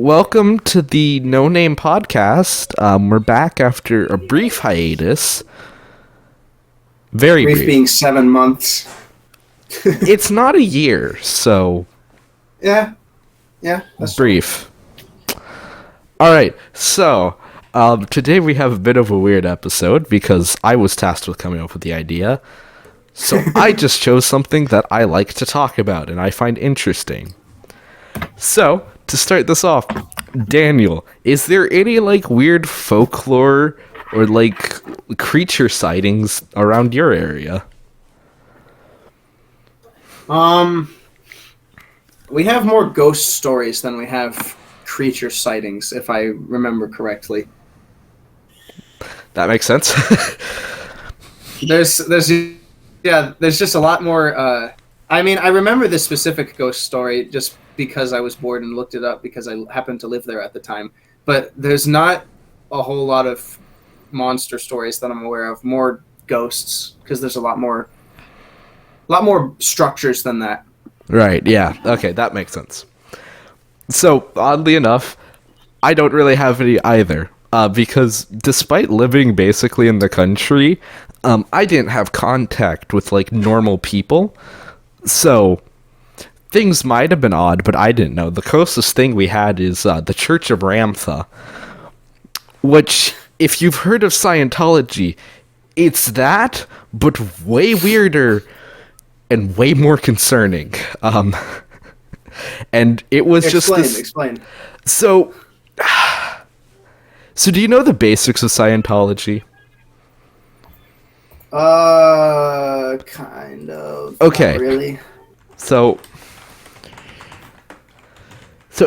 welcome to the No Name Podcast. We're back after a brief hiatus. Very Brief brief. being 7 months. It's not a year, so Yeah, that's brief. Alright, so today we have a bit of a weird episode because I was tasked with coming up with the idea. So I just chose something that I like to talk about and I find interesting. So, to start this off, Daniel, is there any weird folklore or creature sightings around your area? We have more ghost stories than we have creature sightings, if I remember correctly. That makes sense. There's just a lot more. I remember this specific ghost story just because I was bored and looked it up because I happened to live there at the time. But there's not a whole lot of monster stories that I'm aware of. More ghosts because there's a lot more structures than that. Right, yeah. Okay, that makes sense. So, oddly enough, I don't really have any either. Because despite living basically in the country, I didn't have contact with normal people. So things might have been odd, but I didn't know. The closest thing we had is the Church of Ramtha, which, if you've heard of Scientology, it's that, but way weirder and way more concerning. And it was Explain. So do you know the basics of Scientology? Kind of. Okay. Not really. So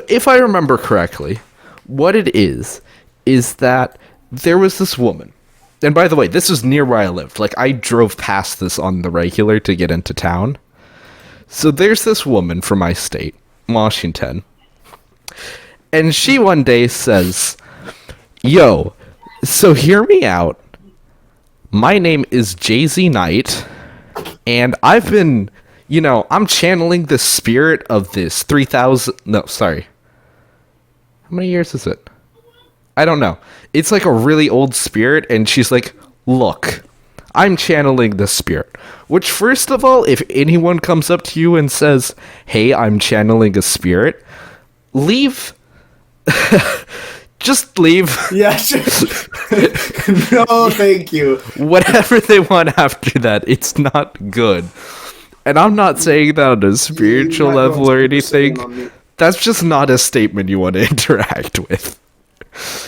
if I remember correctly, what it is that there was this woman. And by the way, this is near where I lived. I drove past this on the regular to get into town. So there's this woman from my state, Washington. And she one day says, "Yo, so hear me out. My name is Jay-Z Knight, and I've been, I'm channeling the spirit of this 3,000... No, sorry. How many years is it? I don't know. It's a really old spirit, and she's like, look, I'm channeling the spirit. Which, first of all, if anyone comes up to you and says, hey, I'm channeling a spirit, leave. Just leave. Yeah. No, thank you. Whatever they want after that, it's not good. And I'm not saying that on a spiritual level or anything. That's just not a statement you want to interact with.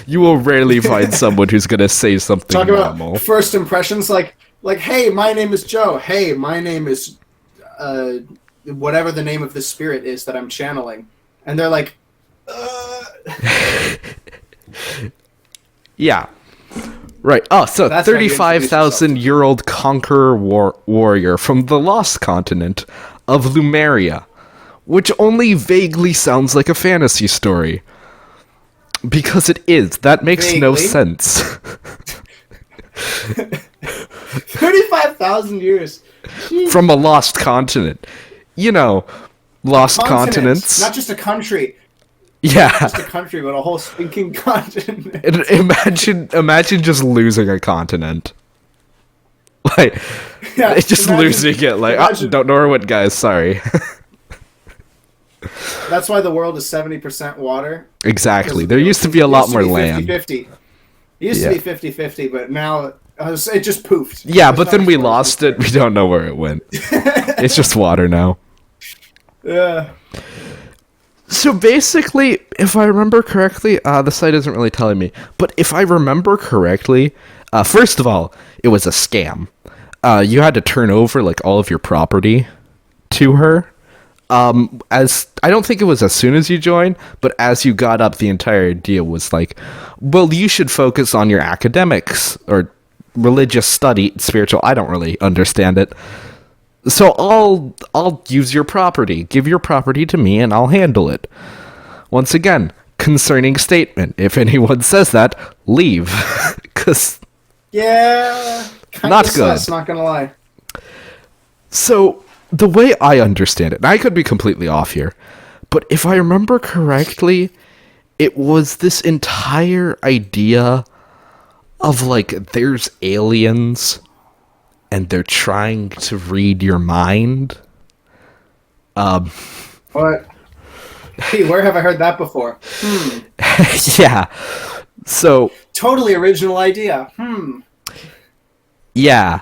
You will rarely find someone who's going to say something Talk normal. about first impressions, like, hey, my name is Joe. Hey, my name is whatever the name of the spirit is that I'm channeling. And they're like, Yeah. Right. Oh, so That's how you 35,000-year-old conqueror warrior from the lost continent of Lumeria, which only vaguely sounds like a fantasy story. Because it is. That makes no Vaguely? sense. 35,000 years. Jeez. From a lost continent. Lost continents. Not just a country. Yeah. Not just a country, but a whole stinking continent. Imagine just losing a continent. Yeah, Just losing it. Don't know where it went, guys. Sorry. That's why the world is 70% water. Exactly. There used to be a lot more land. 50-50. It used to be 50-50, but now it just poofed. Yeah, but then we lost it. We don't know where it went. It's just water now. Yeah. So basically, if I remember correctly, the site isn't really telling me, but if I remember correctly, first of all, it was a scam. You had to turn over all of your property to her. As I don't think it was as soon as you joined, but as you got up, the entire idea was well, you should focus on your academics or religious study, spiritual. I don't really understand it. So I'll use your property. Give your property to me and I'll handle it. Once again, concerning statement. If anyone says that, leave. 'Cause Yeah. Not good. Sus, not gonna lie. So the way I understand it, and I could be completely off here, but if I remember correctly, it was this entire idea of like there's aliens and they're trying to read your mind. What? Hey, where have I heard that before? Yeah. So Totally original idea. yeah.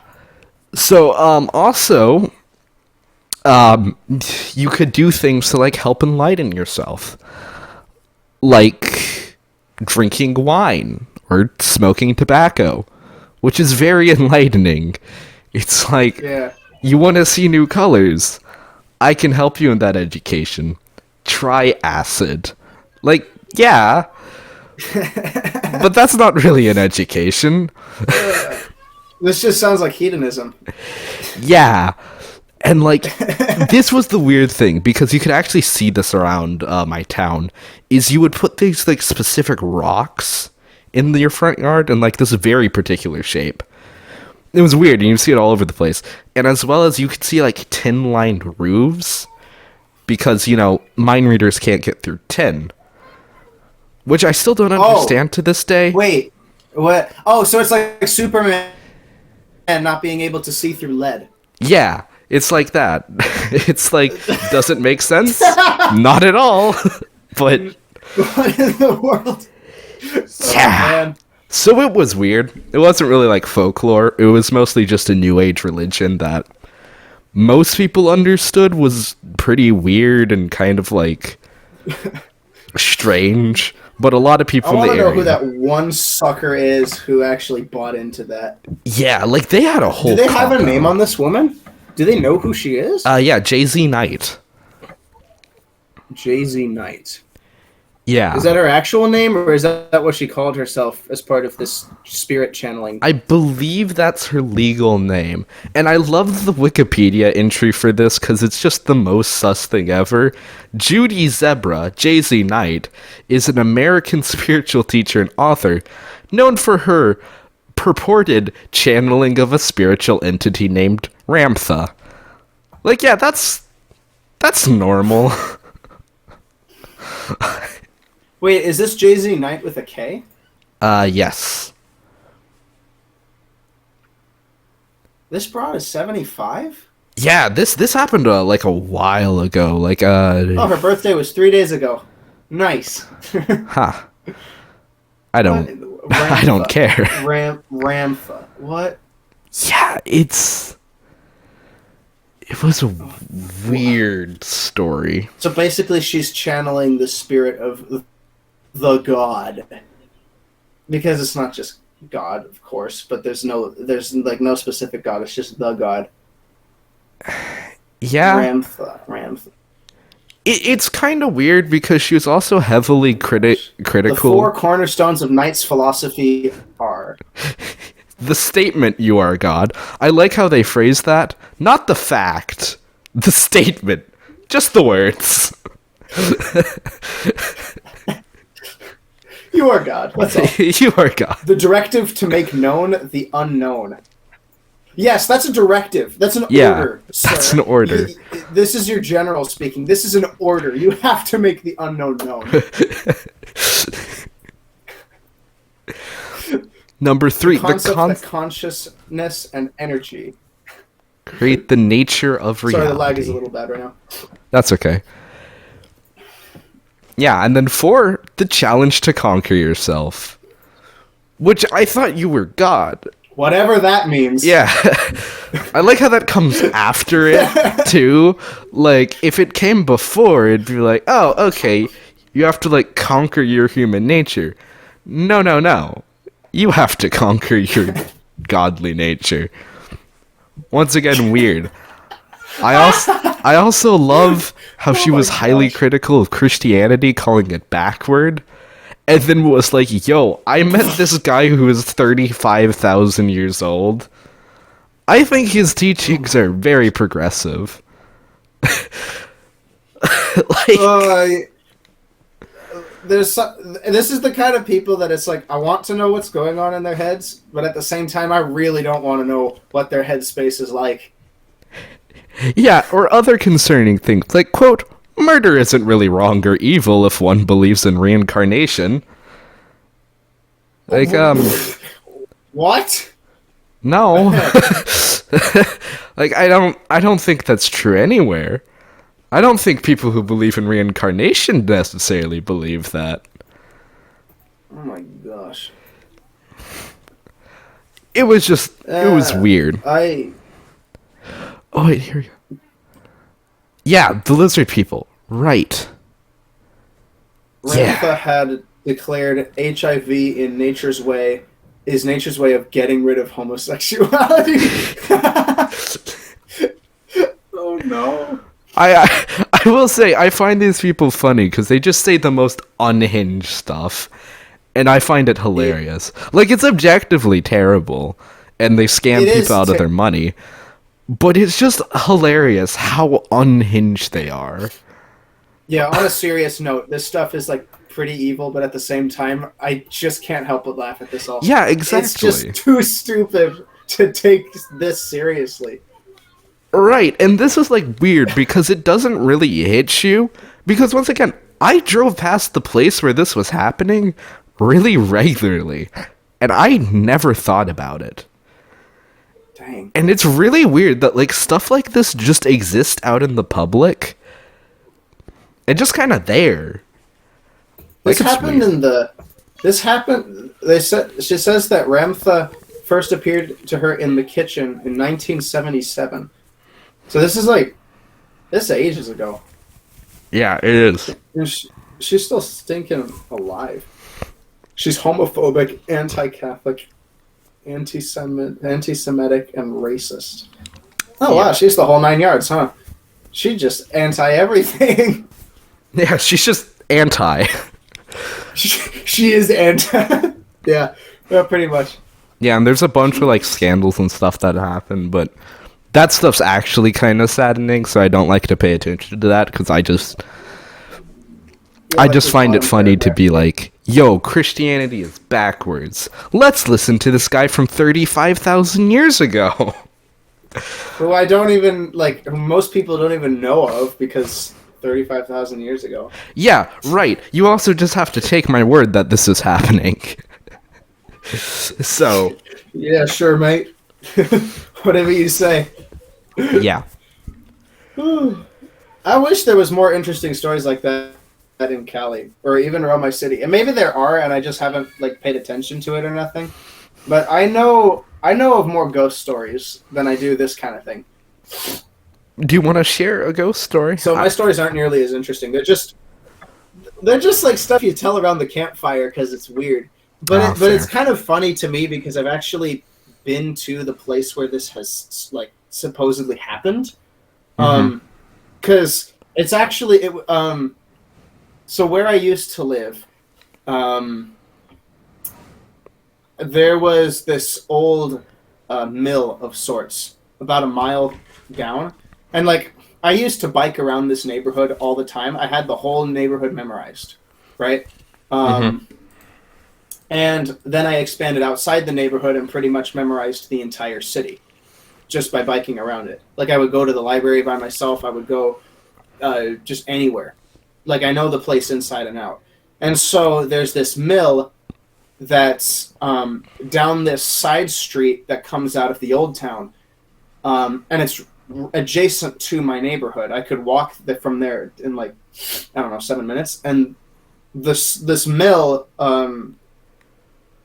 So also you could do things to like help enlighten yourself. Like drinking wine or smoking tobacco, which is very enlightening. It's like, Yeah. you want to see new colors? I can help you in that education. Try acid. Like, yeah. But that's not really an education. This just sounds like hedonism. Yeah. And, like, this was the weird thing, because you could actually see this around my town, is you would put these, like, specific rocks in your front yard in, like, this very particular shape. It was weird, and you see it all over the place. And as well as you could see, like, tin-lined roofs, because, you know, mind readers can't get through tin. Which I still don't understand to this day. Wait. What? Oh, so it's like Superman not being able to see through lead. Yeah. It's like that. It's like, does it make sense? Not at all. But What in the world? yeah. Man. So it was weird. It wasn't really like folklore. It was mostly just a new age religion that most people understood was pretty weird and kind of like strange. But a lot of people I in want the to know area. who that one sucker is who actually bought into that. Yeah, like they had a whole. Do they have a cop-out. name on this woman? Do they know who she is? Yeah, Jay-Z Knight. Jay-Z Knight. Yeah. Is that her actual name, or is that what she called herself as part of this spirit channeling? I believe that's her legal name. And I love the Wikipedia entry for this because it's just the most sus thing ever. Judy Zebra, Jay-Z Knight, is an American spiritual teacher and author known for her purported channeling of a spiritual entity named Ramtha. Like, yeah, that's normal. Wait, is this Jay-Z Knight with a K? Yes. This broad is 75? Yeah, this happened like a while ago. Like Oh, her birthday was 3 days ago. Nice. huh. I don't Ramtha. I don't care. Ramtha. What? Yeah, it was a weird story. So basically she's channeling the spirit of the god. Because it's not just God, of course, but there's like no specific god, it's just the god. Yeah. Ramtha. It's kind of weird because she was also heavily The critical. four cornerstones of Knight's philosophy are... The statement, "you are God." I like how they phrase that. Not the fact. The statement. Just the words. You are God. That's all. You are God. The directive to make known the unknown. Yes, that's a directive. That's an Yeah, order, that's sir. an order. This is your general speaking. This is an order. You have to make the unknown known. Number 3, Concept that consciousness and energy. create the nature of reality. Sorry, the lag is a little bad right now. That's okay. Yeah, and then 4, the challenge to conquer yourself. Which I thought you were God. Whatever that means. Yeah. I like how that comes after it, too. Like, if it came before, it'd be like, oh, okay, you have to, like, conquer your human nature. No. You have to conquer your godly nature. Once again, weird. I also love how she was highly critical of Christianity, calling it backward, and then was like, yo, I met this guy who is 35,000 years old. I think his teachings are very progressive. Like, this is the kind of people that it's like, I want to know what's going on in their heads, but at the same time, I really don't want to know what their headspace is like. yeah, or other concerning things, like, quote, Murder isn't really wrong or evil if one believes in reincarnation. Like, What? no. Like, I don't think that's true anywhere. I don't think people who believe in reincarnation necessarily believe that. Oh my gosh. It was weird. I Oh, wait, here we go. Yeah, the lizard people. Right. Ramtha Yeah. had declared HIV is nature's way of getting rid of homosexuality. Oh no. I will say, I find these people funny because they just say the most unhinged stuff. And I find it hilarious. Like, it's objectively terrible. And they scam people out of their money. But it's just hilarious how unhinged they are. Yeah, on a serious note, this stuff is like pretty evil, but at the same time, I just can't help but laugh at this all. Yeah, exactly. It's just too stupid to take this seriously. Right, and this is like weird because it doesn't really hit you. Because once again, I drove past the place where this was happening really regularly. And I never thought about it. Dang. And it's really weird that like stuff like this just exists out in the public. And just kind of there. This Like, it's happened weird. She says that Ramtha first appeared to her in the kitchen in 1977. So this is ages ago. Yeah, it is. And she's still stinking alive. She's homophobic, anti-Catholic, anti-Semitic, and racist. Oh wow, she's the whole 9 yards, huh? She just anti-everything. Yeah, she's just anti. She is anti. Yeah, pretty much. Yeah, and there's a bunch of like scandals and stuff that happen, but that stuff's actually kind of saddening, so I don't like to pay attention to that because I just find it funny to be like, yo, Christianity is backwards. Let's listen to this guy from 35,000 years ago. Who I don't even like. Who most people don't even know of because 35,000 years ago. Yeah, right. You also just have to take my word that this is happening. So, Yeah, sure, mate. Whatever you say. yeah. I wish there was more interesting stories like that in Cali or even around my city. And maybe there are, and I just haven't like paid attention to it or nothing. But I know of more ghost stories than I do this kind of thing. Do you want to share a ghost story? So my stories aren't nearly as interesting. They're just like stuff you tell around the campfire because it's weird. But it's kind of funny to me because I've actually been to the place where this has like supposedly happened. Because it's actually so where I used to live, there was this old mill of sorts about a mile down. And, like, I used to bike around this neighborhood all the time. I had the whole neighborhood memorized, right? And then I expanded outside the neighborhood and pretty much memorized the entire city just by biking around it. Like, I would go to the library by myself. I would go just anywhere. Like, I know the place inside and out. And so there's this mill that's down this side street that comes out of the old town. And it's adjacent to my neighborhood. I could walk from there in like, I don't know, 7 minutes. And this mill, I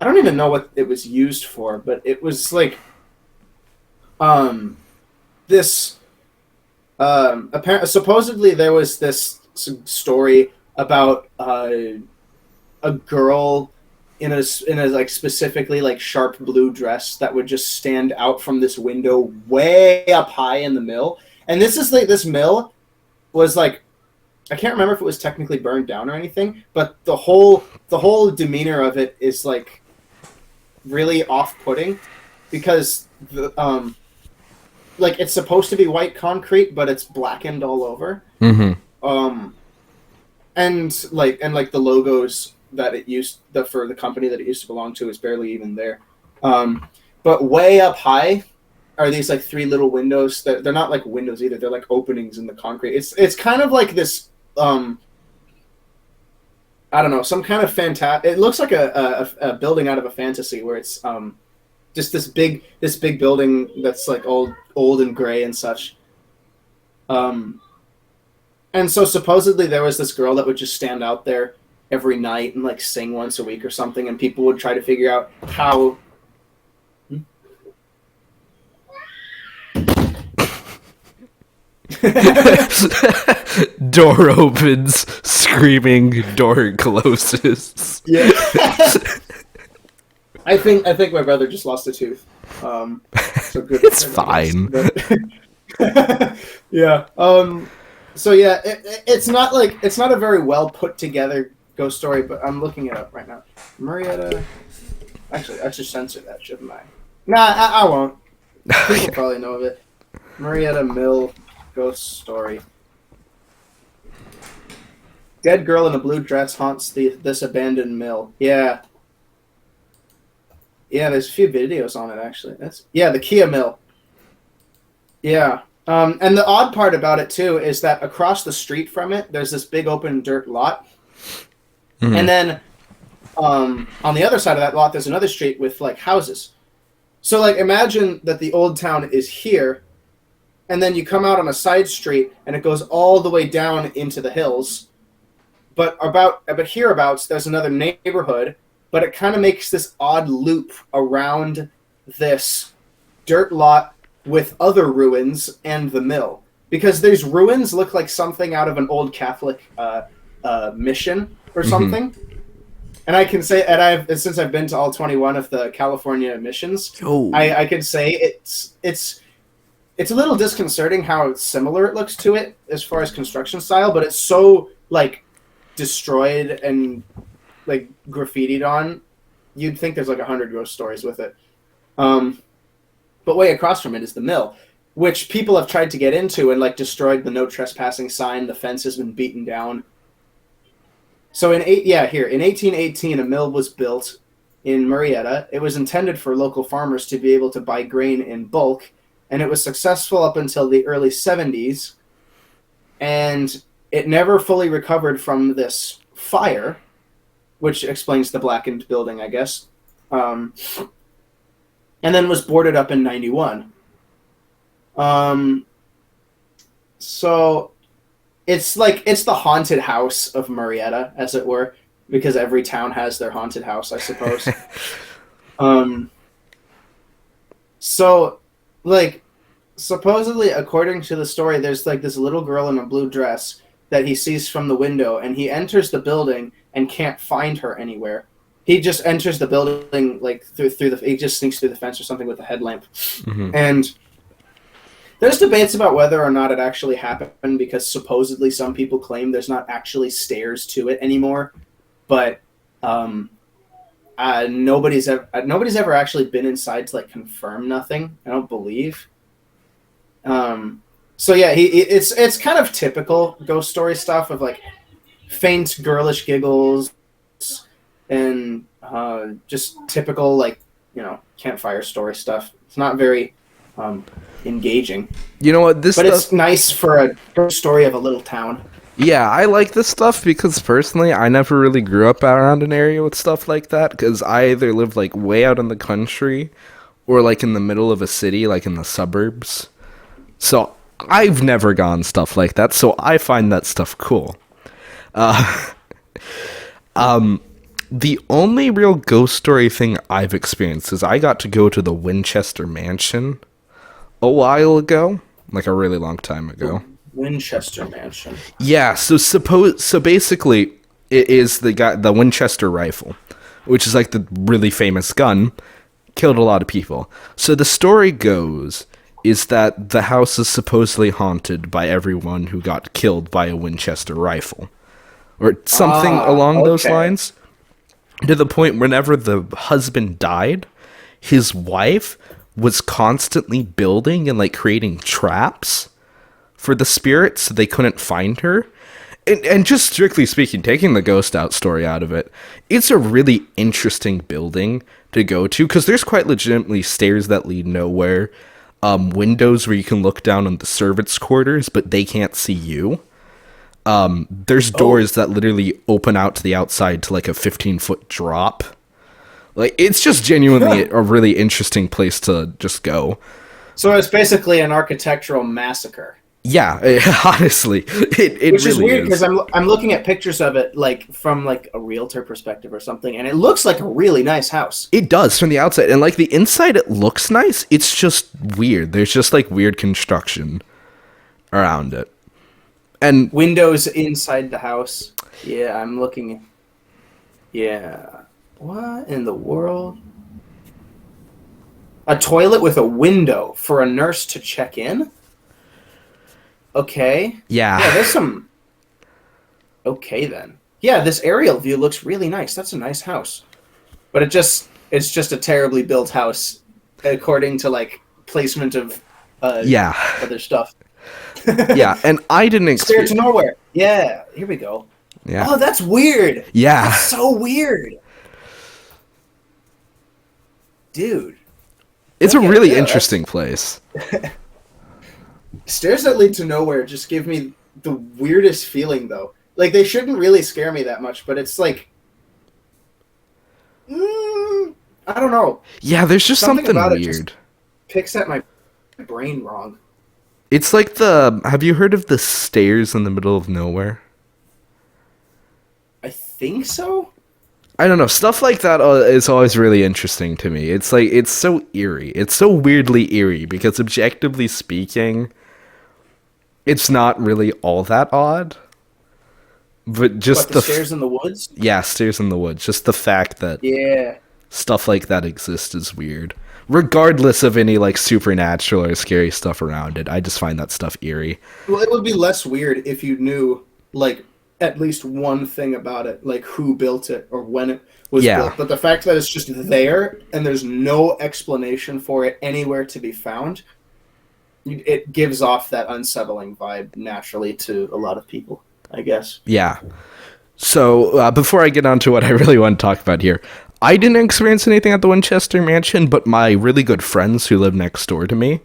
don't even know what it was used for, but it was like this apparently supposedly there was this story about a girl in a like specifically like sharp blue dress that would just stand out from this window way up high in the mill. And this is like, this mill was like, I can't remember if it was technically burned down or anything, but the whole demeanor of it is like really off-putting because the like it's supposed to be white concrete, but it's blackened all over. And the logos that it used for the company that it used to belong to is barely even there. But way up high are these like three little windows that they're not like windows either. They're like openings in the concrete. It's kind of like this I don't know, some kind of it looks like a building out of a fantasy where it's just this big building that's like old and gray and such. And so supposedly there was this girl that would just stand out there every night and like sing once a week or something, and people would try to figure out how. Door opens, screaming, door closes. Yeah. I think my brother just lost a tooth. So good. It's fine. Yeah. So yeah, it's not a very well put together ghost story, but I'm looking it up right now. Marietta. Actually, I should censor that, shouldn't I? Nah, I won't. People probably know of it. Marietta Mill ghost story. Dead girl in a blue dress haunts this abandoned mill. Yeah. Yeah, there's a few videos on it actually. The Kia Mill. Yeah. And the odd part about it too is that across the street from it, there's this big open dirt lot. Mm-hmm. And then on the other side of that lot, there's another street with like houses. So like imagine that the old town is here, and then you come out on a side street and it goes all the way down into the hills. But hereabouts, there's another neighborhood, but it kind of makes this odd loop around this dirt lot with other ruins and the mill. Because these ruins look like something out of an old Catholic mission or something. Mm-hmm. And I can say, since I've been to all 21 of the California missions, I can say it's a little disconcerting how similar it looks to it as far as construction style, but it's so like destroyed and like graffitied on. You'd think there's like 100 ghost stories with it. But way across from it is the mill, which people have tried to get into and like destroyed the no trespassing sign. The fence has been beaten down. So in 1818, a mill was built in Marietta. It was intended for local farmers to be able to buy grain in bulk, and it was successful up until the early 70s. And it never fully recovered from this fire, which explains the blackened building, I guess. And then was boarded up in 91. So it's the haunted house of Marietta, as it were, because every town has their haunted house, I suppose. So, like, supposedly, according to the story, there's like this little girl in a blue dress that he sees from the window, and he enters the building and can't find her anywhere. He just enters the building like he just sneaks through the fence or something with a headlamp. Mm-hmm. And there's debates about whether or not it actually happened, because supposedly some people claim there's not actually stairs to it anymore. But nobody's ever actually been inside to like confirm nothing, I don't believe. So yeah, it's kind of typical ghost story stuff of like faint girlish giggles and just typical like, campfire story stuff. It's not very engaging. You know what? It's nice for a ghost story of a little town. Yeah, I like this stuff because personally, I never really grew up around an area with stuff like that, because I either lived like way out in the country or like in the middle of a city, like in the suburbs. So I've never gone stuff like that, so I find that stuff cool. The only real ghost story thing I've experienced is I got to go to the Winchester Mansion a while ago, like a really long time ago. Winchester Mansion. Yeah, so basically it is the Winchester rifle, which is like the really famous gun, killed a lot of people. So the story goes is that the house is supposedly haunted by everyone who got killed by a Winchester rifle, or something along those lines. To the point whenever the husband died, his wife was constantly building and like creating traps for the spirits so they couldn't find her. And just strictly speaking, taking the ghost out story out of it, it's a really interesting building to go to, because there's quite legitimately stairs that lead nowhere, windows where you can look down on the servants' quarters, but they can't see you. There's doors that literally open out to the outside to like a 15-foot drop. Like, it's just genuinely a really interesting place to just go. So it's basically an architectural massacre. Yeah, honestly, it Which really is weird because is. I'm looking at pictures of it like from like a realtor perspective or something, and it looks like a really nice house. It does from the outside, and like the inside, it looks nice. It's just weird. There's just like weird construction around it, and Windows inside the house. Yeah, I'm looking. Yeah, what in the world? A toilet with a window for a nurse to check in? Okay. Yeah, there's some... Okay, then. Yeah, this aerial view looks really nice. That's a nice house. But it's just a terribly built house, according to, like, placement of other stuff. yeah, and I didn't Stair to experience. nowhere. Yeah, here we go. Yeah, Oh, that's weird. yeah, That's so weird. Dude. it's a Okay, really yeah, interesting place. Stairs that lead to nowhere just give me the weirdest feeling, though. Like, they shouldn't really scare me that much, but it's like... I don't know. Yeah, there's just something about it weird. just picks at my brain wrong. It's like have you heard of the stairs in the middle of nowhere? I think so? I don't know. Stuff like that is always really interesting to me. It's like, it's so eerie. It's so weirdly eerie because objectively speaking, it's not really all that odd. But just What, the stairs in the woods? yeah, stairs in the woods. Just the fact that Yeah. stuff like that exists is weird. Regardless of any like supernatural or scary stuff around it, I just find that stuff eerie. Well, it would be less weird if you knew, like, at least one thing about it, like who built it or when it was built. But the fact that it's just there and there's no explanation for it anywhere to be found, it gives off that unsettling vibe naturally to a lot of people, I guess. Yeah. So before I get on to what I really want to talk about here, I didn't experience anything at the Winchester Mansion, but my really good friends who live next door to me,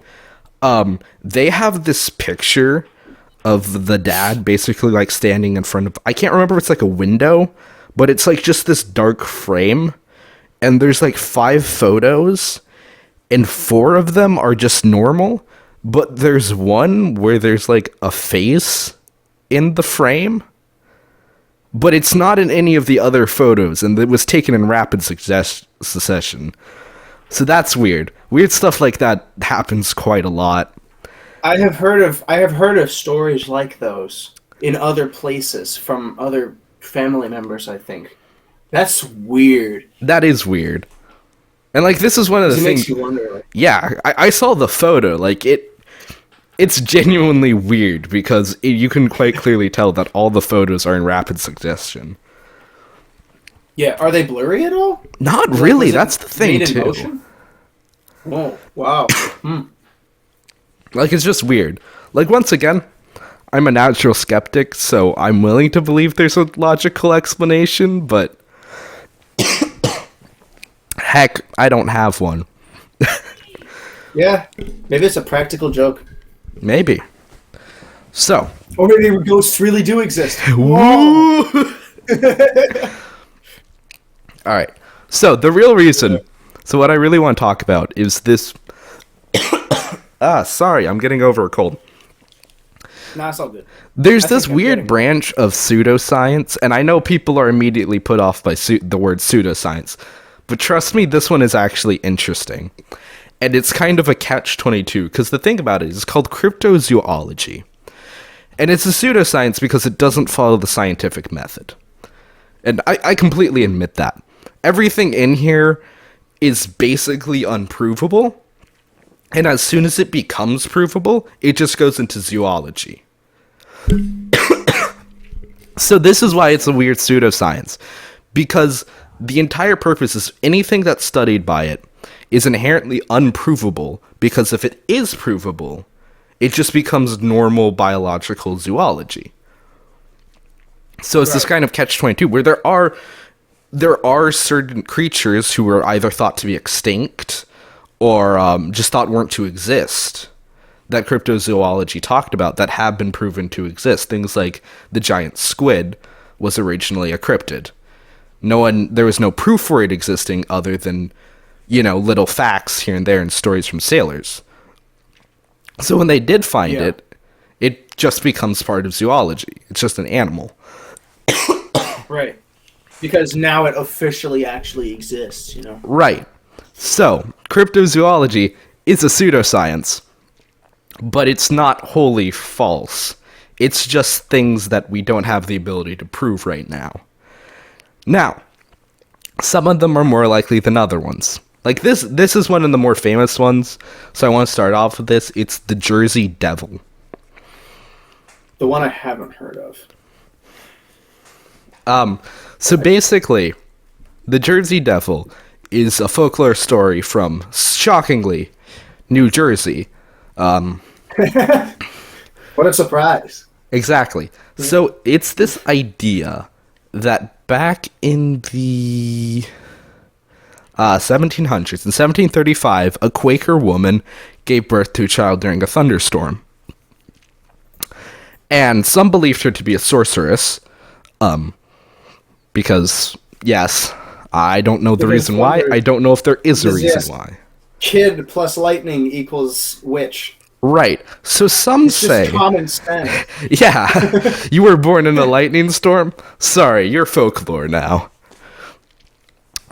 they have this picture of the dad basically like standing in front of, I can't remember if it's like a window, but it's like just this dark frame, and there's like 5 photos, and 4 of them are just normal, but there's one where there's like a face in the frame, but it's not in any of the other photos, and it was taken in rapid succession. So that's weird. Weird stuff like that happens quite a lot. I have heard of stories like those in other places from other family members, I think. That's weird. That is weird. And like, this is one of the It things. makes you wonder. Like, Yeah, I saw the photo. Like, it's genuinely weird because you can quite clearly tell that all the photos are in rapid succession. yeah, are they blurry at all? Not really. Was it That's the thing made in too. motion? Oh, wow. Like, it's just weird. Like, once again, I'm a natural skeptic, so I'm willing to believe there's a logical explanation, but heck, I don't have one. Yeah, maybe it's a practical joke. Maybe. So. Or maybe ghosts really do exist. Woo! Alright. So, the real reason. So, what I really want to talk about is this. Sorry, I'm getting over a cold. Nah, it's all good. There's I this think I'm weird getting branch of pseudoscience, and I know people are immediately put off by the word pseudoscience, but trust me, this one is actually interesting. And it's kind of a catch-22, because the thing about it is it's called cryptozoology. And it's a pseudoscience because it doesn't follow the scientific method. And I completely admit that. Everything in here is basically unprovable, and as soon as it becomes provable, it just goes into zoology. So this is why it's a weird pseudoscience, because the entire purpose is anything that's studied by it is inherently unprovable, because if it is provable, it just becomes normal biological zoology. So it's this kind of catch-22 where there are certain creatures who are either thought to be extinct or just thought weren't to exist that cryptozoology talked about that have been proven to exist. Things like the giant squid was originally a cryptid. There was no proof for it existing other than, little facts here and there and stories from sailors. So when they did find it, it just becomes part of zoology. It's just an animal. Right. Because now it officially actually exists, Right. So, cryptozoology is a pseudoscience, but it's not wholly false. It's just things that we don't have the ability to prove right now. Now, some of them are more likely than other ones. Like this is one of the more famous ones, so I want to start off with this. It's the Jersey Devil. The one I haven't heard of. So basically, the Jersey Devil is a folklore story from, shockingly, New Jersey. What a surprise. Exactly. So it's this idea that back in the 1700s, in 1735, a Quaker woman gave birth to a child during a thunderstorm. And some believed her to be a sorceress, because, yes, I don't know the reason why. I don't know if there is a reason why. Kid plus lightning equals witch. Right. So some say... Just common sense. Yeah. You were born in a lightning storm? Sorry, you're folklore now.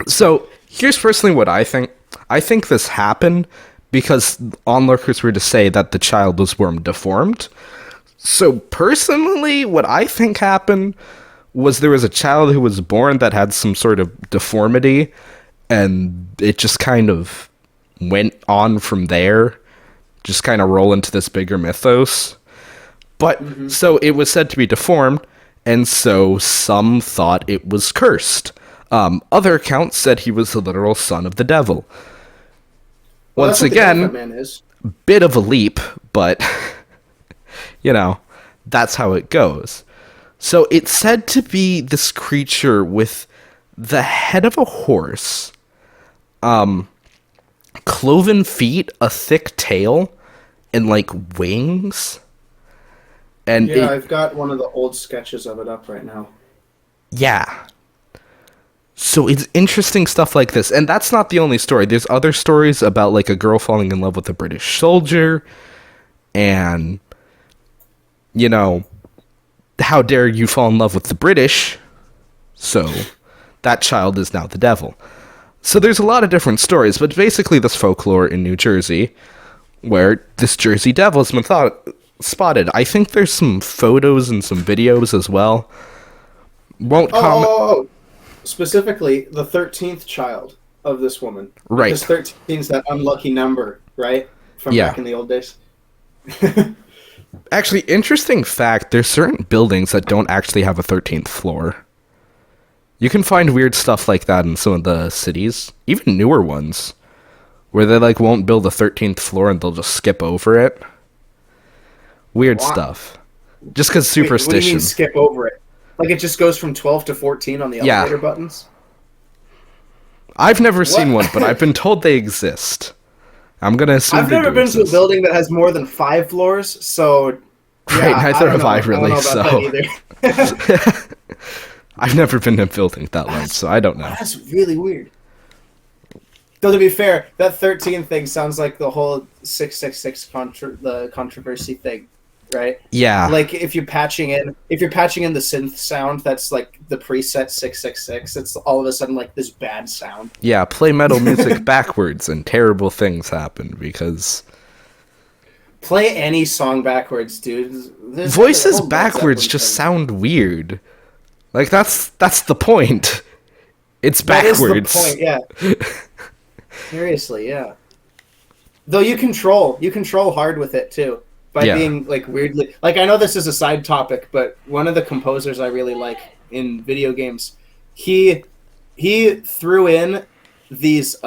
So, here's personally what I think. I think this happened because onlookers were to say that the child was born deformed. So, personally, what I think happened was there was a child who was born that had some sort of deformity, and it just kind of went on from there, just kind of roll into this bigger mythos. But, so it was said to be deformed, and so some thought it was cursed. Other accounts said he was the literal son of the devil. Well, Once again, bit of a leap, but, that's how it goes. So it's said to be this creature with the head of a horse, cloven feet, a thick tail, and, wings. And I've got one of the old sketches of it up right now. Yeah. So it's interesting stuff like this. And that's not the only story. There's other stories about, a girl falling in love with a British soldier, and, how dare you fall in love with the British? So that child is now the devil. So there's a lot of different stories, but basically this folklore in New Jersey, where this Jersey Devil has been spotted. I think there's some photos and some videos as well. Won't comment. Specifically, the 13th child of this woman. Right. Because 13 is that unlucky number, right? From back in the old days. Actually, interesting fact, there's certain buildings that don't actually have a 13th floor. You can find weird stuff like that in some of the cities, even newer ones, where they won't build a 13th floor and they'll just skip over it. Weird stuff. Just because superstition. What do you mean skip over it? It just goes from 12 to 14 on the elevator buttons? I've never seen one, but I've been told they exist. I'm going to assume I've never been to a building that has more than 5 floors, so... Right, neither have I really, so... I've never been in a building that large, so I don't know. That's really weird. Though, to be fair, that 13 thing sounds like the whole 666 controversy thing, right? Yeah. If you're patching in the synth sound, that's the preset 666. It's all of a sudden this bad sound. Yeah, play metal music backwards and terrible things happen because... Play any song backwards, dude. Voices backwards just sound weird. That's the point. It's backwards. That is the point, yeah. Seriously, yeah. Though you control hard with it too. By being weirdly I know this is a side topic, but one of the composers I really like in video games, he threw in these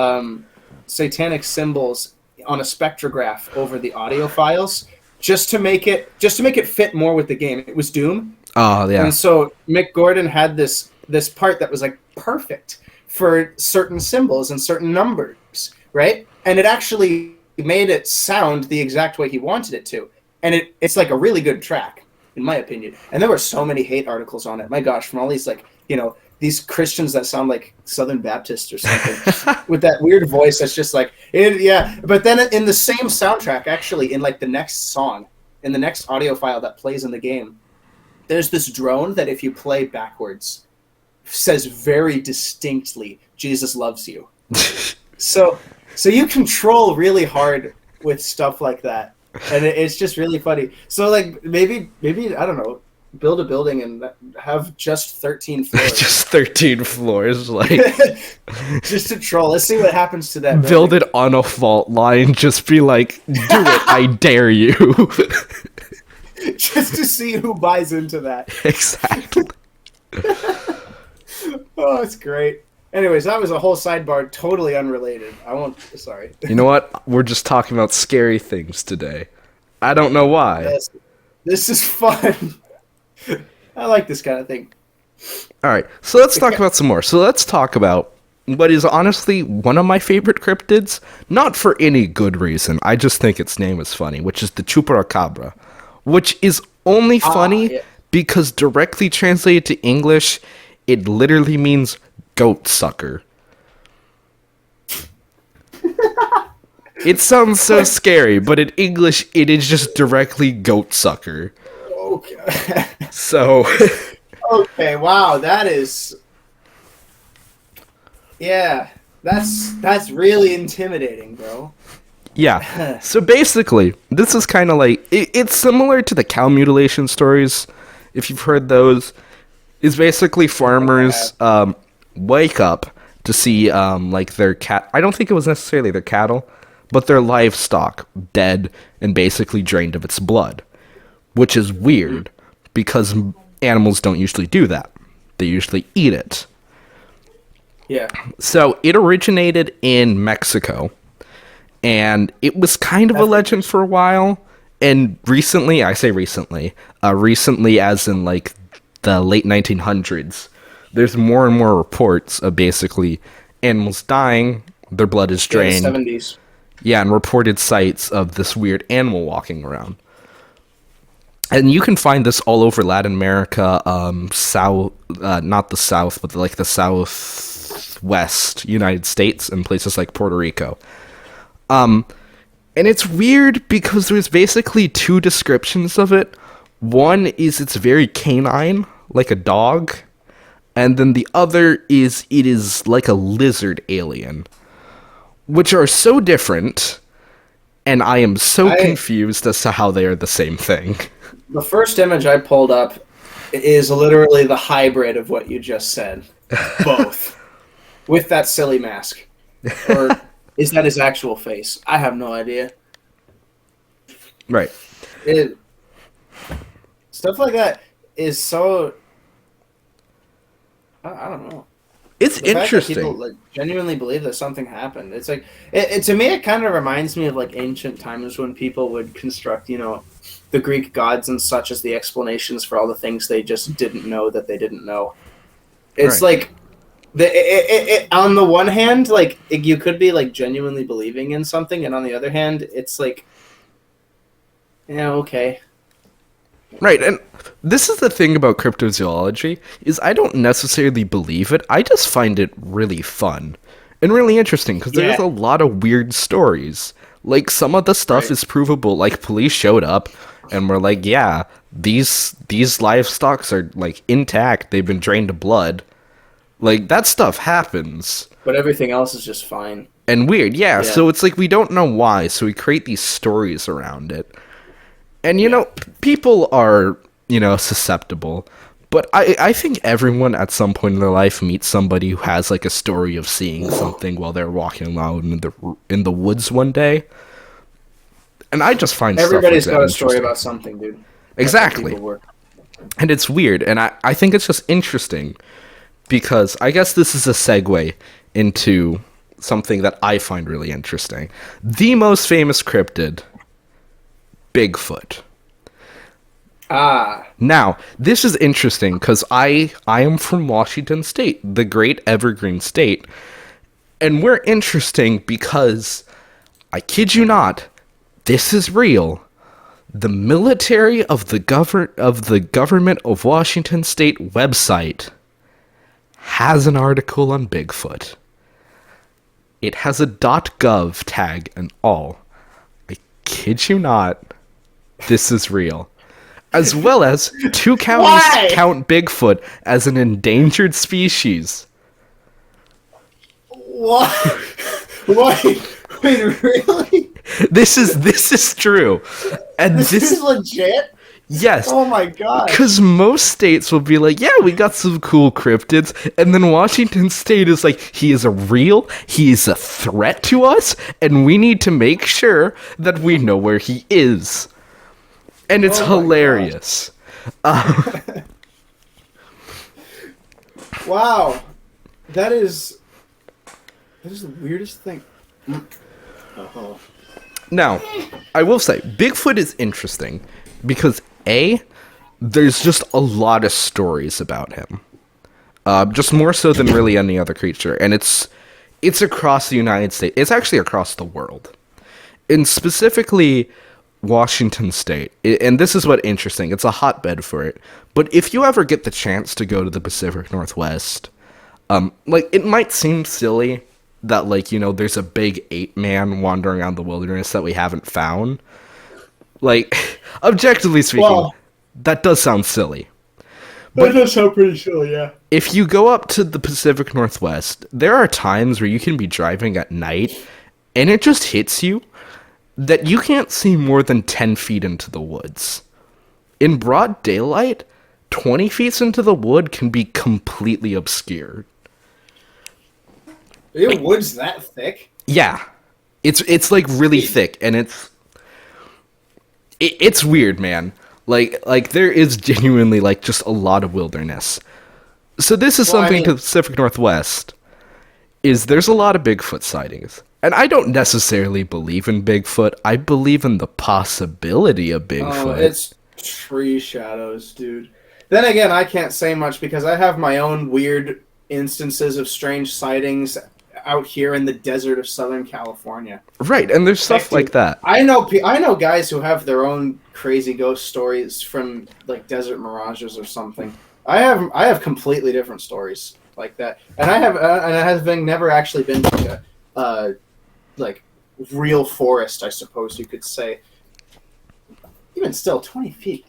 satanic symbols on a spectrograph over the audio files just to make it fit more with the game. It was Doom. Oh yeah. And so Mick Gordon had this part that was perfect for certain symbols and certain numbers, right? And it actually made it sound the exact way he wanted it to. And it's like a really good track, in my opinion. And there were so many hate articles on it. My gosh, from all these like, these Christians that sound like Southern Baptists or something with that weird voice that's just like, yeah. But then in the same soundtrack, actually, in like the next song, in the next audio file that plays in the game, there's this drone that if you play backwards says very distinctly, Jesus loves you. So you control really hard with stuff like that. And it's just really funny. So like maybe I don't know, build a building and have just 13 floors. Just 13 floors, like just to troll. Let's see what happens to that. Build it on a fault line. Just be like, do it, I dare you. Just to see who buys into that. Exactly. Oh, it's great. Anyways, that was a whole sidebar, totally unrelated. Sorry. You know what? We're just talking about scary things today. I don't know why. Yes. This is fun. I like this kind of thing. All right, so let's talk about some more. So let's talk about what is honestly one of my favorite cryptids, not for any good reason. I just think its name is funny, which is the chupacabra, which is only funny because directly translated to English, it literally means goat sucker. It sounds so scary, but in English, it is just directly goat sucker. Okay. So. Okay, wow, that is. Yeah, that's really intimidating, bro. Yeah. So basically, this is kind of like it's similar to the cow mutilation stories, if you've heard those. Is basically farmers wake up to see like their cat. I don't think it was necessarily their cattle, but their livestock dead and basically drained of its blood, which is weird because animals don't usually do that. They usually eat it. Yeah. So it originated in Mexico, and it was kind of a legend for a while. And recently, I say recently, recently as in like the late 1900s, there's more and more reports of basically animals dying, their blood is drained. Yeah, the 70s. Yeah, and reported sights of this weird animal walking around. And you can find this all over Latin America, south, not the south, but like the southwest United States and places like Puerto Rico. And it's weird because there's basically two descriptions of it. One is it's very canine, like a dog. And then the other is it is like a lizard alien, which are so different. And I am so confused as to how they are the same thing. The first image I pulled up is literally the hybrid of what you just said. Both. With that silly mask. Or is that his actual face? I have no idea. Right. Stuff like that is so... I don't know. It's interesting. People like genuinely believe that something happened. It's like to me, it kind of reminds me of like ancient times when people would construct, the Greek gods and such as the explanations for all the things they just didn't know that they didn't know. It's right. Like on the one hand, like you could be like genuinely believing in something, and on the other hand, it's like, yeah, okay. Right, and this is the thing about cryptozoology, is I don't necessarily believe it, I just find it really fun and really interesting, because there's a lot of weird stories. Like, some of the stuff is provable, like, police showed up, and were like, yeah, these livestocks are, like, intact, they've been drained of blood. Like, that stuff happens. But everything else is just fine. And weird, yeah, so it's like, we don't know why, so we create these stories around it. And, people are, susceptible. But I think everyone at some point in their life meets somebody who has, like, a story of seeing something while they're walking around in the woods one day. And I just find everybody's stuff like got a story about something, dude. Exactly. And it's weird. And I think it's just interesting. Because I guess this is a segue into something that I find really interesting. The most famous cryptid... Bigfoot. Now, this is interesting because I am from Washington State, the great evergreen state. And we're interesting because I kid you not, this is real. The military of the government of Washington State website has an article on Bigfoot. It has a .gov tag and all. I kid you not, this is real. As well as 2 counties count Bigfoot as an endangered species. What? Wait, really? This is true. And this is legit? Yes. Oh my god. Because most states will be like, yeah, we got some cool cryptids. And then Washington State is like, he is a threat to us, and we need to make sure that we know where he is. And it's hilarious. Wow. That is the weirdest thing. Uh-huh. Now, I will say, Bigfoot is interesting because there's just a lot of stories about him. Just more so than really any other creature. And it's across the United States. It's actually across the world. And specifically Washington State. And this is what's interesting. It's a hotbed for it. But if you ever get the chance to go to the Pacific Northwest, it might seem silly that, there's a big ape man wandering around the wilderness that we haven't found. Objectively speaking, that does sound silly. But that does sound pretty silly, yeah. If you go up to the Pacific Northwest, there are times where you can be driving at night, and it just hits you that you can't see more than 10 feet into the woods. In broad daylight, 20 feet into the wood can be completely obscured. Are your woods that thick? Yeah. It's really thick, and it's weird, man. There is genuinely, just a lot of wilderness. So this is something to the Pacific Northwest, is there's a lot of Bigfoot sightings. And I don't necessarily believe in Bigfoot. I believe in the possibility of Bigfoot. Oh, it's tree shadows, dude. Then again, I can't say much because I have my own weird instances of strange sightings out here in the desert of Southern California. Right, and there's stuff like that. I know guys who have their own crazy ghost stories from desert mirages or something. I have completely different stories like that, and I have never actually been to a real forest, I suppose you could say. Even still, 20 feet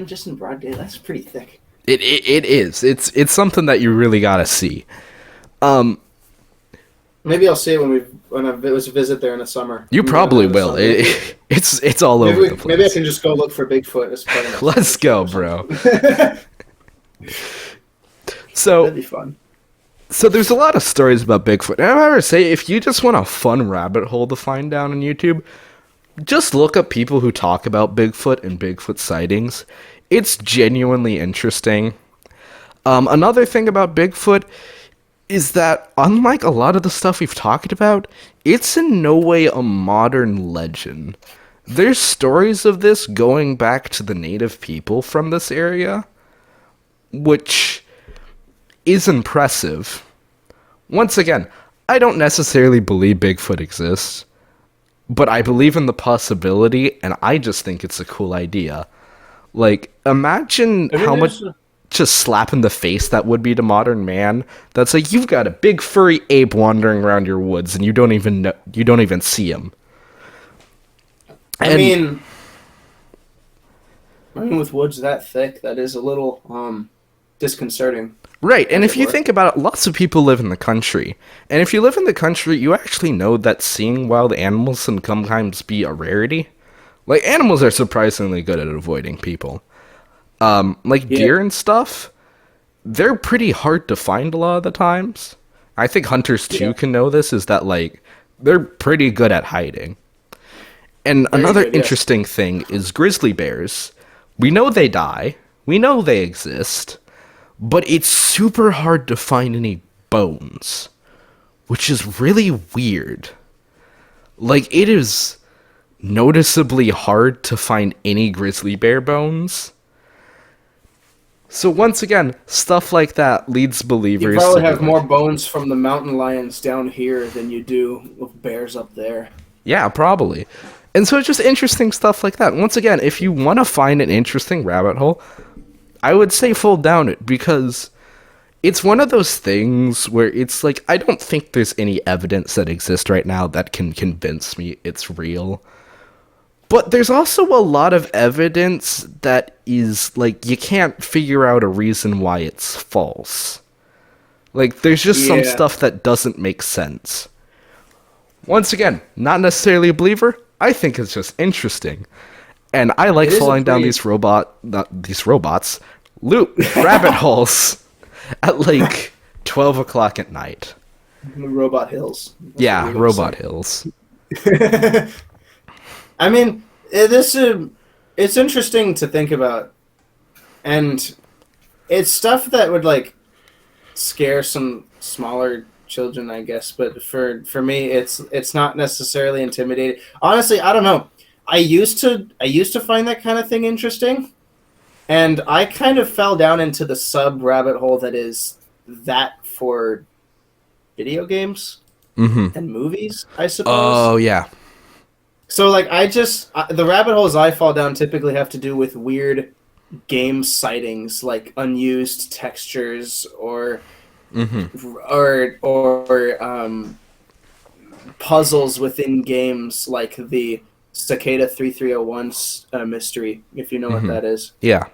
just in broad day, that's pretty thick. It is. It's something that you really gotta see. Maybe I'll see it when I visit there in the summer. You probably will. It's all over the place. Maybe I can just go look for Bigfoot as part of Let's go, bro. That'd be fun. So there's a lot of stories about Bigfoot. And I ever say, if you just want a fun rabbit hole to find down on YouTube, just look up people who talk about Bigfoot and Bigfoot sightings. It's genuinely interesting. Another thing about Bigfoot is that, unlike a lot of the stuff we've talked about, it's in no way a modern legend. There's stories of this going back to the native people from this area, which is impressive. Once again, I don't necessarily believe Bigfoot exists, but I believe in the possibility, and I just think it's a cool idea. Imagine how much just slap in the face that would be to modern man. That's you've got a big furry ape wandering around your woods, and you don't even see him. I mean, with woods that thick, that is a little disconcerting. Right, and if you think about it, lots of people live in the country. And if you live in the country, you actually know that seeing wild animals can sometimes be a rarity. Animals are surprisingly good at avoiding people. Deer and stuff, they're pretty hard to find a lot of the times. I think hunters, too, can know this, is that, they're pretty good at hiding. And another interesting thing is grizzly bears. We know they die. We know they exist. But it's super hard to find any bones, which is really weird. It is noticeably hard to find any grizzly bear bones. So once again, stuff like that leads believers. You probably have more bones from the mountain lions down here than you do with bears up there. Yeah, probably. And so it's just interesting stuff like that. Once again, if you want to find an interesting rabbit hole, I would say fall down it because it's one of those things where it's like I don't think there's any evidence that exists right now that can convince me it's real. But there's also a lot of evidence that is like you can't figure out a reason why it's false. Like there's just some Yeah, stuff that doesn't make sense. Once again, not necessarily a believer. I think it's just interesting. And I like it is a falling down pretty these robots, loop rabbit holes at like 12 o'clock at night. robot hills. That's what Yeah, you're gonna robot say. hills. I mean, it's interesting to think about, and it's stuff that would like scare some smaller children, I guess. But for me, it's not necessarily intimidating. Honestly, I don't know. I used to find that kind of thing interesting, and I kind of fell down into the sub rabbit hole that is that for video games Mm-hmm. and movies, I suppose. Oh yeah. So like the rabbit holes I fall down typically have to do with weird game sightings, like unused textures Mm-hmm. or puzzles within games, like the Cicada 3301 mystery, if you know what Mm-hmm. that is. Yeah.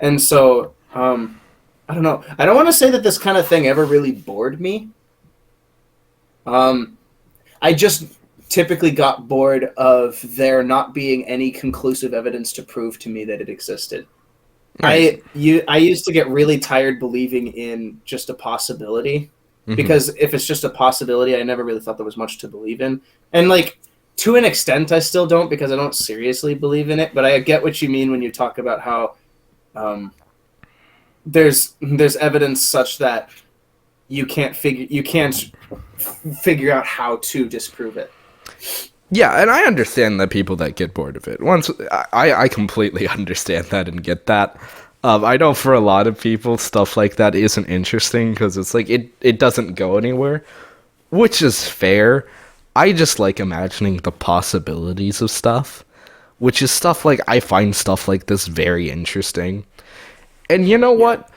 And so I don't know. I don't want to say that this kind of thing ever really bored me. Um, I just typically got bored of there not being any conclusive evidence to prove to me that it existed. Right. I used to get really tired believing in just a possibility, Mm-hmm. because if it's just a possibility, I never really thought there was much to believe in. And like to an extent, I still don't, because I don't seriously believe in it. But I get what you mean when you talk about how um, there's evidence such that you can't figure out how to disprove it. Yeah, and I understand the people that get bored of it. I completely understand that and get that. I know for a lot of people, stuff like that isn't interesting because it's like it doesn't go anywhere, which is fair. I just like imagining the possibilities of stuff, which is stuff like I find stuff like this very interesting. And you know Yeah. what?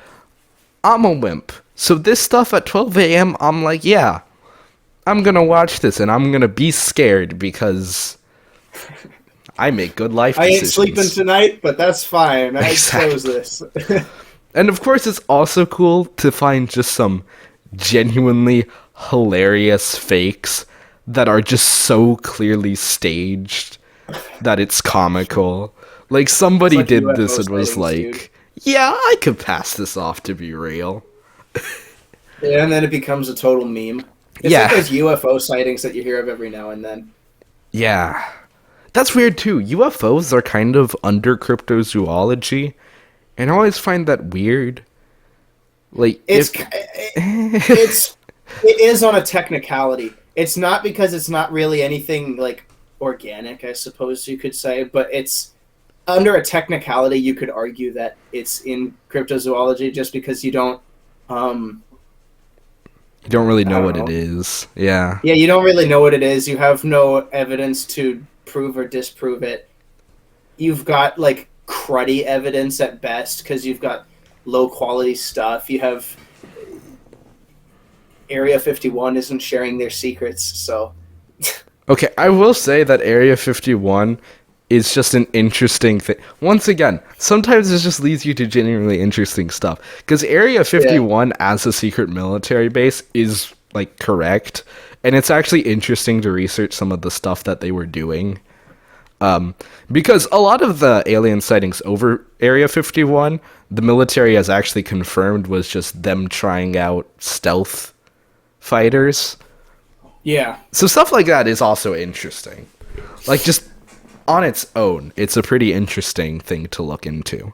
I'm a wimp. So this stuff at 12 a.m., I'm like, yeah, I'm gonna watch this and I'm gonna be scared because I make good life I ain't sleeping decisions. tonight, but that's fine. I chose Exactly. this. And of course, it's also cool to find just some genuinely hilarious fakes that are just so clearly staged that it's comical. Like It's somebody like did this UFO and was sightings, dude. like, yeah, I could pass this off to be real. Yeah, and then it becomes a total meme. It's like Yeah. those UFO sightings that you hear of every now and then. Yeah. That's weird too. UFOs are kind of under cryptozoology, and I always find that weird. Like It's if it is on a technicality. It's not because it's not really anything like organic, I suppose you could say, but it's under a technicality. You could argue that it's in cryptozoology just because you don't. Um, you don't really I know don't what it know. is. Yeah. Yeah, you don't really know what it is. You have no evidence to prove or disprove it. You've got like cruddy evidence at best because you've got low quality stuff. You have Area 51 isn't sharing their secrets, so Okay, I will say that Area 51 is just an interesting thing. Once again, sometimes it just leads you to genuinely interesting stuff. Because Area yeah, 51 as a secret military base is, like, correct. And it's actually interesting to research some of the stuff that they were doing. Because a lot of the alien sightings over Area 51, the military has actually confirmed was just them trying out stealth fighters. yeah, So stuff like that is also interesting. Like just on its own, it's a pretty interesting thing to look into.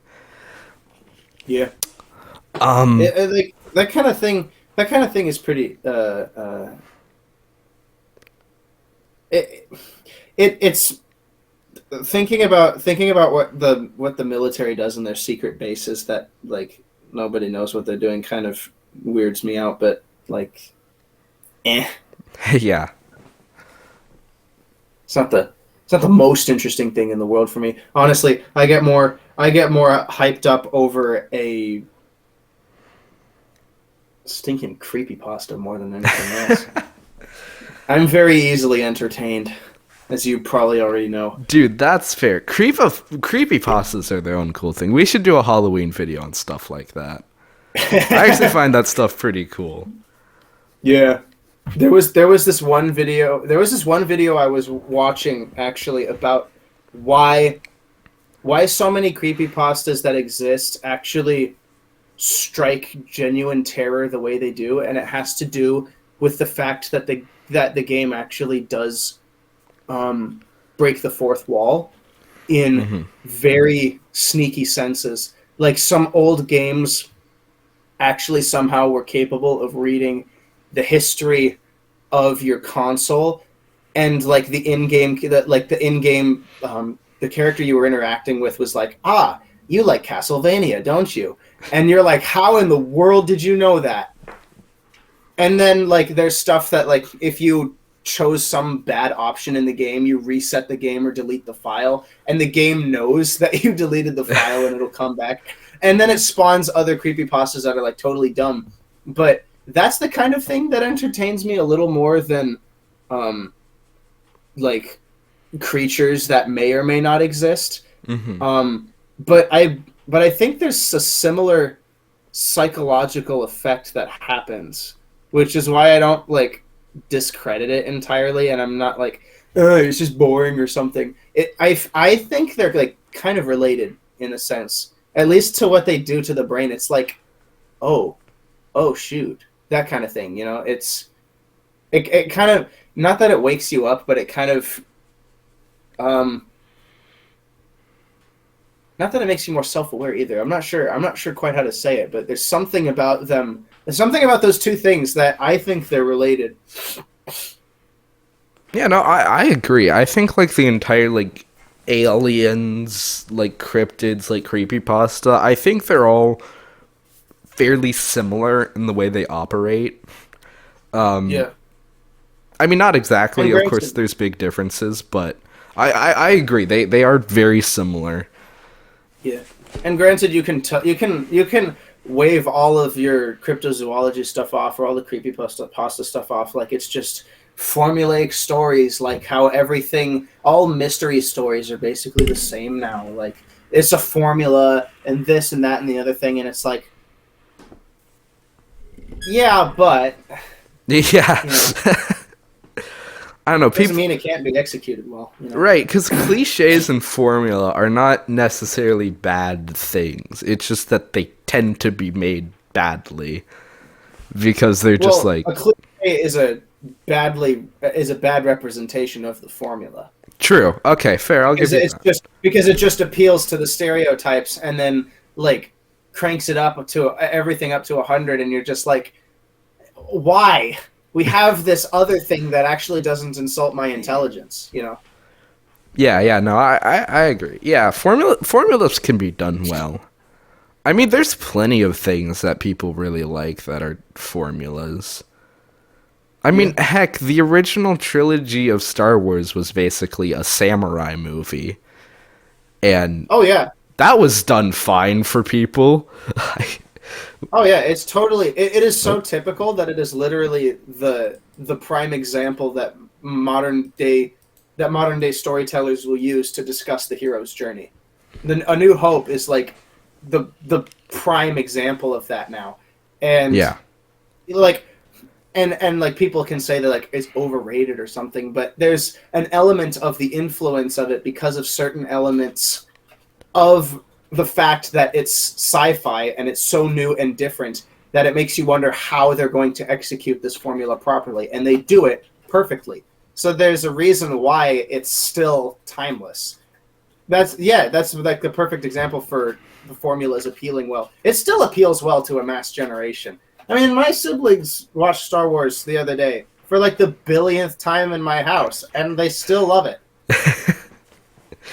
yeah. Um Like that kind of thing. That kind of thing is pretty. It, it's thinking about what the military does in their secret bases that like nobody knows what they're doing kind of weirds me out. But like, eh. yeah. It's not the most interesting thing in the world for me. Honestly, I get more hyped up over a stinking creepypasta more than anything else. I'm very easily entertained, as you probably already know. Dude, that's fair. Creepypastas are their own cool thing. We should do a Halloween video on stuff like that. I actually find that stuff pretty cool. Yeah. There was this one video I was watching actually about why so many creepypastas that exist actually strike genuine terror the way they do, and it has to do with the fact that the game actually does break the fourth wall in very sneaky senses. Like some old games actually somehow were capable of reading the history of your console, and like the character you were interacting with was like, you like Castlevania, don't you? And you're like, how in the world did you know that? And then like there's stuff that like if you chose some bad option in the game, you reset the game or delete the file, and the game knows that you deleted the file and it'll come back. And then it spawns other creepypastas that are like totally dumb. But that's the kind of thing that entertains me a little more than like creatures that may or may not exist. But I think there's a similar psychological effect that happens, which is why I don't like discredit it entirely, and I'm not like, it's just boring or something. I think they're like kind of related in a sense, at least to what they do to the brain. It's like, oh shoot, that kind of thing, you know. It kind of, not that it wakes you up, but it kind of not that it makes you more self-aware either. I'm not sure quite how to say it, but there's something about them. There's something about those two things that I think they're related. Yeah, no, I agree. I think like the entire like aliens, like cryptids, like creepypasta, I think they're all fairly similar in the way they operate. Yeah. I mean, not exactly. Of course, there's big differences, but I agree. They are very similar. Yeah, and granted, you can wave all of your cryptozoology stuff off, or all the creepypasta stuff off, like it's just formulaic stories, like how all mystery stories are basically the same now. Like it's a formula, and this and that and the other thing, and it's like, yeah, but yeah. You know, I don't know. Doesn't mean it can't be executed well. You know? Right, because cliches and formula are not necessarily bad things. It's just that they tend to be made badly because they're just like, a cliche is a bad representation of the formula. True. Okay, fair. I'll give you that. Just because it just appeals to the stereotypes and then like cranks it up to everything up to 100, and you're just like, why? We have this other thing that actually doesn't insult my intelligence, you know? Yeah, no, I agree. Yeah, formulas can be done well. I mean, there's plenty of things that people really like that are formulas. I mean, heck, the original trilogy of Star Wars was basically a samurai movie. And oh yeah, that was done fine for people. Oh yeah, it's totally. It is so typical that it is literally the prime example that modern day storytellers will use to discuss the hero's journey. A New Hope is like the prime example of that now, and like, and like people can say that like it's overrated or something, but there's an element of the influence of it because of certain elements of the fact that it's sci-fi and it's so new and different that it makes you wonder how they're going to execute this formula properly, and they do it perfectly. So there's a reason why it's still timeless. That's like the perfect example for the formulas appealing well. It still appeals well to a mass generation. I mean, my siblings watched Star Wars the other day for like the billionth time in my house, and they still love it.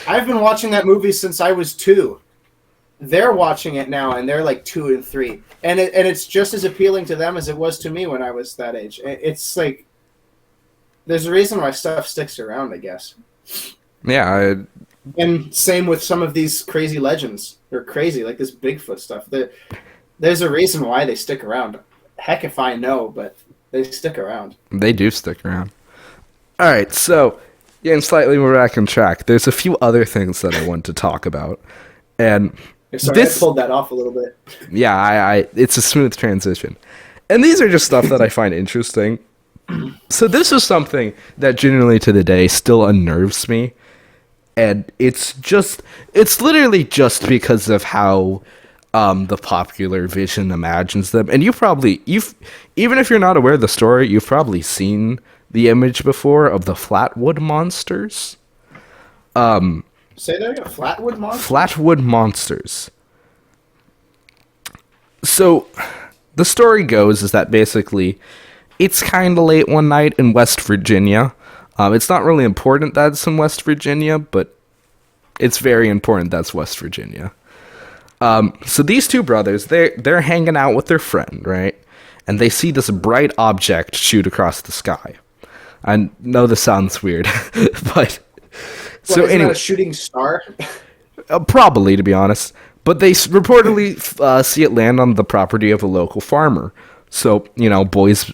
I've been watching that movie since I was 2. They're watching it now, and they're like 2 and 3, and it's just as appealing to them as it was to me when I was that age. It's like, There's a reason why stuff sticks around, I guess. Yeah, And same with some of these crazy legends. They're crazy, like this Bigfoot stuff. There's a reason why they stick around. Heck if I know, but they stick around. they do stick around. All right, so getting slightly more back on track, there's a few other things that I want to talk about. And Sorry, this, I pulled that off a little bit. yeah, it's a smooth transition. And these are just stuff that I find interesting. So this is something that generally to the day still unnerves me. And it's literally just because of how the popular vision imagines them. And even if you're not aware of the story, you've probably seen the image before of the Flatwood monsters. Say that again, Flatwood monster? Flatwood monsters. So the story goes is that basically it's kind of late one night in West Virginia. It's not really important that it's in West Virginia, but it's very important that's West Virginia. So these two brothers, they're hanging out with their friend, right? And they see this bright object shoot across the sky. I know this sounds weird, but so Isn't anyway, that a shooting star? probably to be honest. But they reportedly see it land on the property of a local farmer. So, boys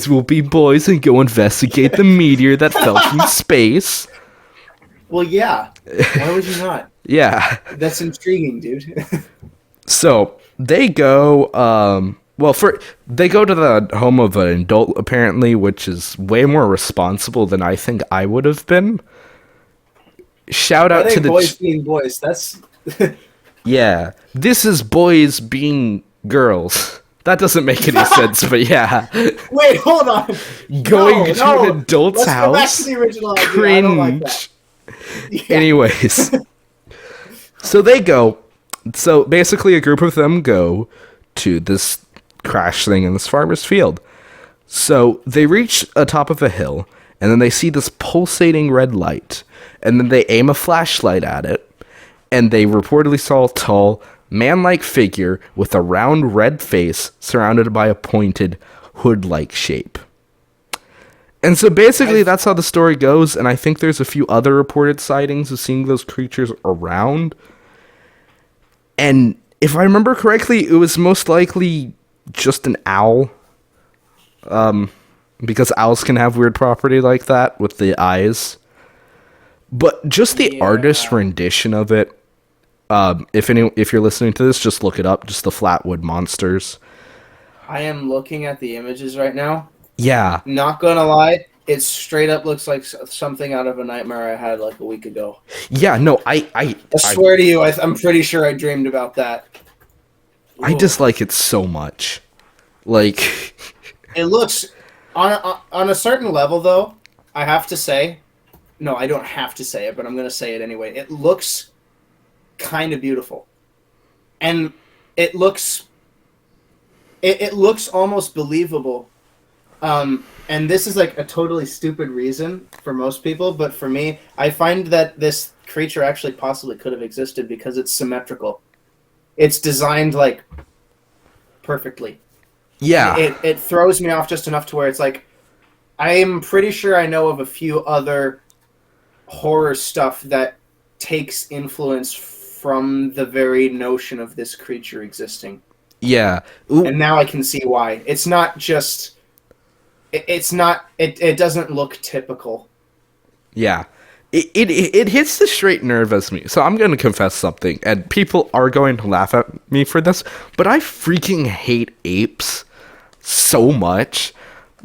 will be boys and go investigate the meteor that fell from space. Well, yeah. Why would you not? Yeah. That's intriguing, dude. So they go. They go to the home of an adult apparently, which is way more responsible than I think I would have been. Shout out to the boys being boys. That's yeah. This is boys being girls. That doesn't make any sense, but yeah. Wait, hold on. Going to an adult's Let's house. go back to the original idea. Cringe. I don't like that. Yeah. Anyways, so they go. So basically, a group of them go to this crash thing in this farmer's field. So they reach atop of a hill, and then they see this pulsating red light, and then they aim a flashlight at it, and they reportedly saw a tall, man-like figure with a round red face surrounded by a pointed hood-like shape. And so basically that's how the story goes, and I think there's a few other reported sightings of seeing those creatures around. And if I remember correctly, it was most likely just an owl. Because owls can have weird property like that with the eyes. But just the artist's rendition of it, if you're listening to this, just look it up, just the Flatwood monsters. I am looking at the images right now. Yeah. Not gonna lie, it straight up looks like something out of a nightmare I had like a week ago. Yeah, no, I swear to you, I'm pretty sure I dreamed about that. I dislike it so much. Like, it looks on a certain level, though. I have to say, no, I don't have to say it, but I'm gonna say it anyway. It looks kind of beautiful, and it looks almost believable. And this is like a totally stupid reason for most people, but for me, I find that this creature actually possibly could have existed because it's symmetrical. It's designed like perfectly. yeah. It throws me off just enough to where it's like, I am pretty sure I know of a few other horror stuff that takes influence from the very notion of this creature existing. Yeah. Ooh. And now I can see why. It's not just... It doesn't look typical. Yeah. It hits the straight nerve as me. So I'm going to confess something, and people are going to laugh at me for this, but I freaking hate apes so much.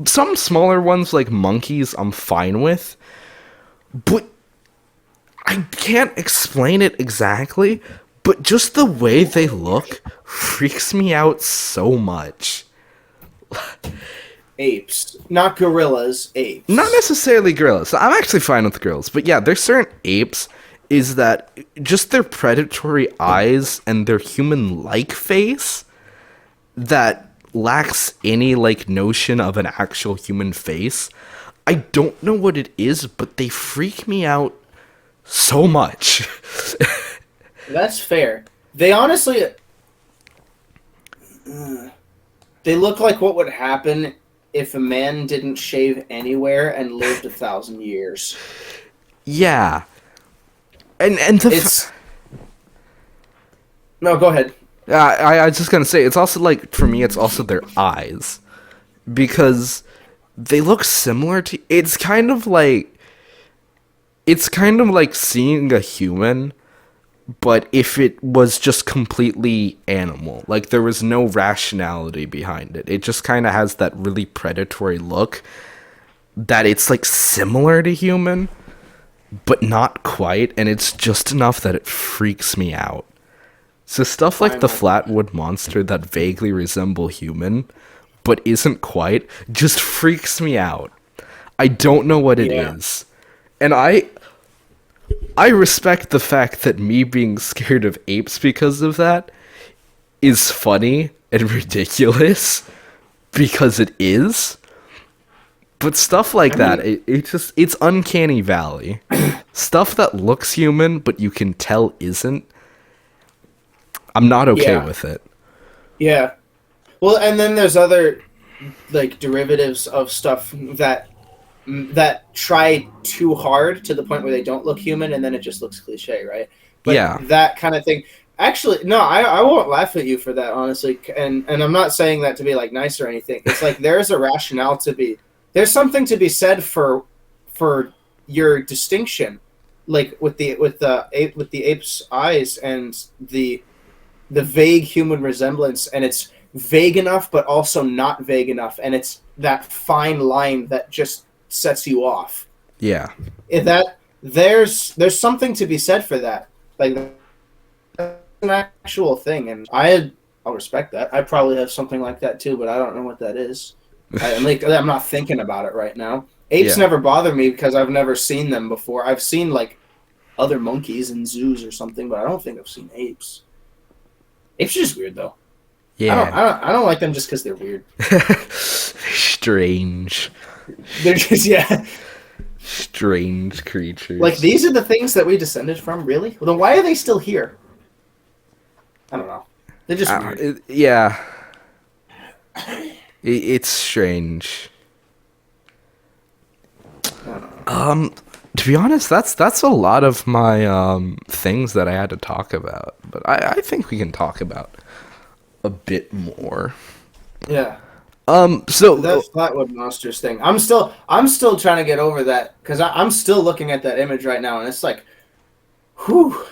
Some smaller ones like monkeys I'm fine with, but I can't explain it exactly, but just the way they look freaks me out so much. Apes. Not gorillas, apes. Not necessarily gorillas. I'm actually fine with gorillas. But yeah, there's certain apes is that just their predatory eyes and their human-like face that lacks any like notion of an actual human face. I don't know what it is, but they freak me out so much. That's fair. They honestly... They look like what would happen if a man didn't shave anywhere and lived 1,000 years. Yeah. And It's no, go ahead. I was just gonna say, it's also like, for me, it's also their eyes, because they look similar to. It's kind of like seeing a human, but if it was just completely animal, like there was no rationality behind it. It just kind of has that really predatory look. That it's like similar to human, but not quite, and it's just enough that it freaks me out. So stuff like the flatwood monster that vaguely resemble human, but isn't quite, just freaks me out. I don't know what it is. And I respect the fact that me being scared of apes because of that is funny and ridiculous, because it is. But stuff like that, it's uncanny valley. Stuff that looks human, but you can tell isn't, I'm not okay with it. Yeah. Well, and then there's other like derivatives of stuff that try too hard to the point where they don't look human, and then it just looks cliche, right? But that kind of thing. Actually, no, I won't laugh at you for that, honestly. And I'm not saying that to be like nice or anything. It's like there's a rationale to be. There's something to be said for your distinction, like with the ape's eyes and the vague human resemblance, and it's vague enough but also not vague enough, and it's that fine line that just sets you off. Yeah. There's something to be said for that. Like, that's an actual thing, and I'll respect that. I probably have something like that too, but I don't know what that is. I'm not thinking about it right now. Apes never bother me because I've never seen them before. I've seen like other monkeys in zoos or something, but I don't think I've seen apes. Apes are just weird though. Yeah. I don't like them just because they're weird. Strange. They're just strange creatures. Like, these are the things that we descended from, really? Well, then why are they still here? I don't know. They're just weird. It's strange. To be honest, that's a lot of my things that I had to talk about. But I think we can talk about a bit more. Yeah. So that flatwood monsters thing, I'm still trying to get over that, because I'm still looking at that image right now, and it's like, whew,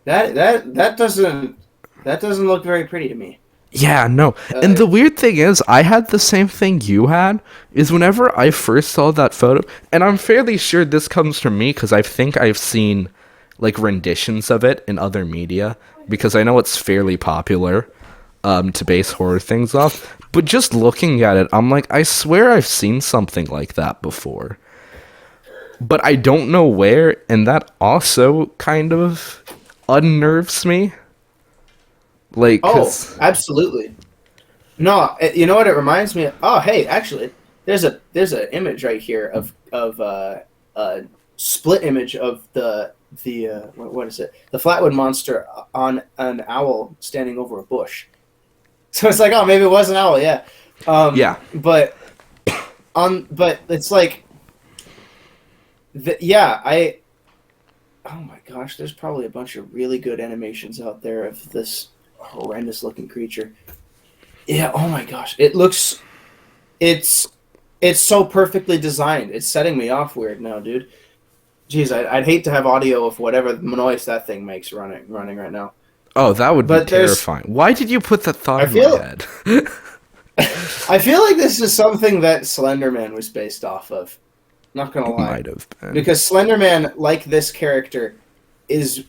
that doesn't look very pretty to me. Yeah, no. And the weird thing is, I had the same thing you had, is whenever I first saw that photo, and I'm fairly sure this comes from me, because I think I've seen, like, renditions of it in other media, because I know it's fairly popular to base horror things off. But just looking at it, I'm like, I swear I've seen something like that before. But I don't know where, and that also kind of unnerves me. Like, absolutely. No, you know what it reminds me of? Oh, hey, actually, there's an image right here of a split image of the what is it? The flatwood monster on an owl standing over a bush. So it's like, oh, maybe it was an owl, yeah. But it's like, oh my gosh, there's probably a bunch of really good animations out there of this horrendous looking creature. Yeah, oh my gosh, it's so perfectly designed. It's setting me off weird now, dude. Jeez, I'd hate to have audio of whatever noise that thing makes running right now. Oh, that would be terrifying. Why did you put that thought in my head? I feel like this is something that Slender Man was based off of. Not gonna lie. Might have been. Because Slender Man, like this character, is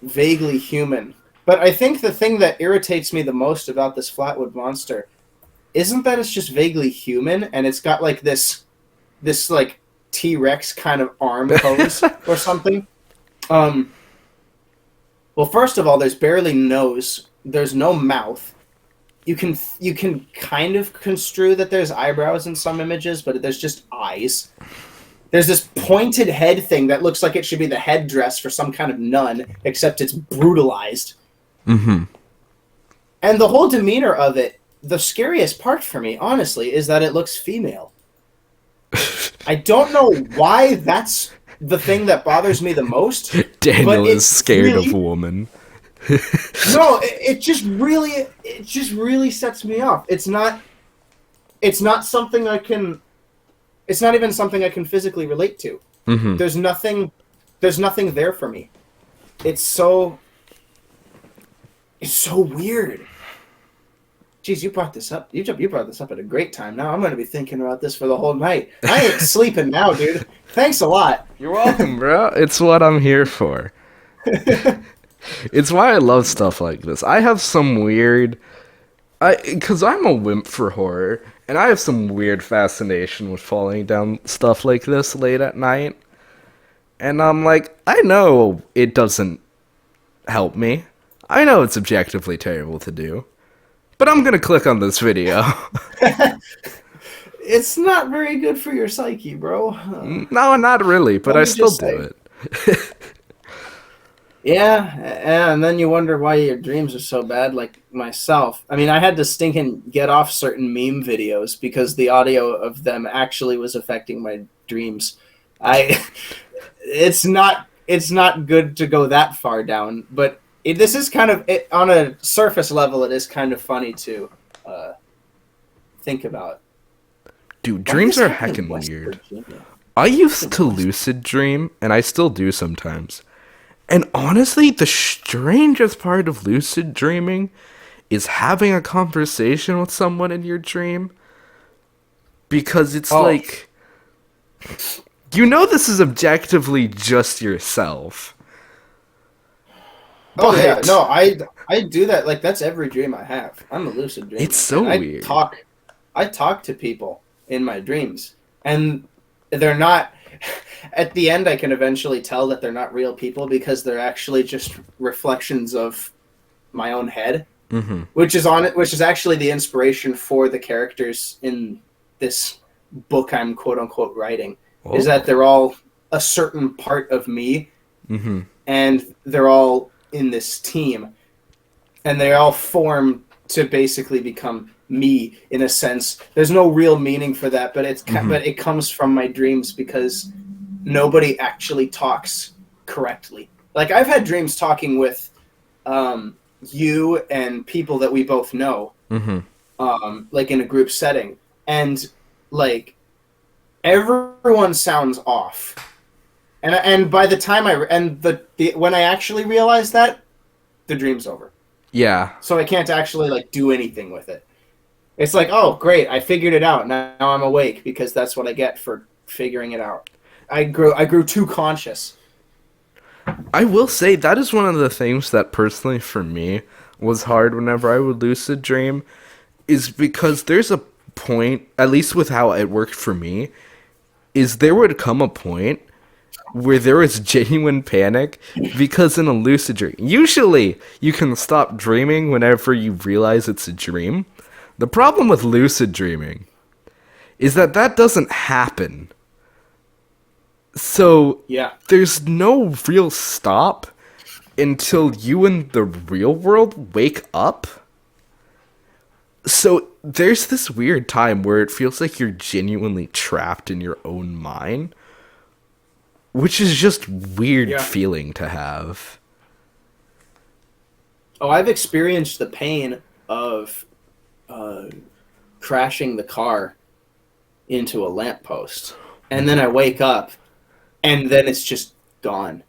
vaguely human. But I think the thing that irritates me the most about this flatwood monster isn't that it's just vaguely human and it's got like this like T-Rex kind of arm pose or something. Well, first of all, there's barely nose. There's no mouth. You can kind of construe that there's eyebrows in some images, but there's just eyes. There's this pointed head thing that looks like it should be the headdress for some kind of nun, except it's brutalized. Mm-hmm. And the whole demeanor of it the scariest part for me, honestly, is that it looks female. I don't know why that's the thing that bothers me the most, Daniel but is it scared of really woman. no, it just really sets me off. It's not something I can. It's not even something I can physically relate to. Mm-hmm. There's nothing there for me. It's so weird. Jeez, you brought this up. You brought this up at a great time. Now I'm going to be thinking about this for the whole night. I ain't sleeping now, dude. Thanks a lot. You're welcome, bro. It's what I'm here for. It's why I love stuff like this. I have some weird... Because I'm a wimp for horror, and I have some weird fascination with falling down stuff like this late at night. And I'm like, I know it doesn't help me. I know it's objectively terrible to do. But I'm gonna click on this video. It's not very good for your psyche, bro. No, not really, but I still do it. Yeah, and then you wonder why your dreams are so bad, like myself. I mean, I had to stinking get off certain meme videos because the audio of them actually was affecting my dreams. It's not good to go that far down, but this is kind of on a surface level. It is kind of funny to think about. Dude, dreams are heckin' weird. I used to lucid dream, and I still do sometimes. And honestly, the strangest part of lucid dreaming is having a conversation with someone in your dream. Because it's like, you know this is objectively just yourself. Oh yeah, no, I do that. Like, that's every dream I have. I'm a lucid dreamer. It's so weird. I talk to people in my dreams, and they're not... At the end, I can eventually tell that they're not real people because they're actually just reflections of my own head, which is actually the inspiration for the characters in this book I'm quote unquote writing. Oh. Is that they're all a certain part of me, and they're all in this team, and they all form to basically become me in a sense. There's no real meaning for that, but but it comes from my dreams because nobody actually talks correctly. Like, I've had dreams talking with you and people that we both know, like in a group setting, and like everyone sounds off. And by the time when I actually realize that, the dream's over. Yeah. So I can't actually like do anything with it. It's like, oh great, I figured it out. Now I'm awake because that's what I get for figuring it out. I grew too conscious. I will say that is one of the things that personally for me was hard whenever I would lucid dream, is because there's a point, at least with how it worked for me, is there would come a point where there was genuine panic because in a lucid dream, usually you can stop dreaming whenever you realize it's a dream. The problem with lucid dreaming is that doesn't happen. So there's no real stop until you in the real world wake up. So there's this weird time where it feels like you're genuinely trapped in your own mind, which is just weird feeling to have. Oh, I've experienced the pain of crashing the car into a lamppost, and then I wake up, and then it's just gone,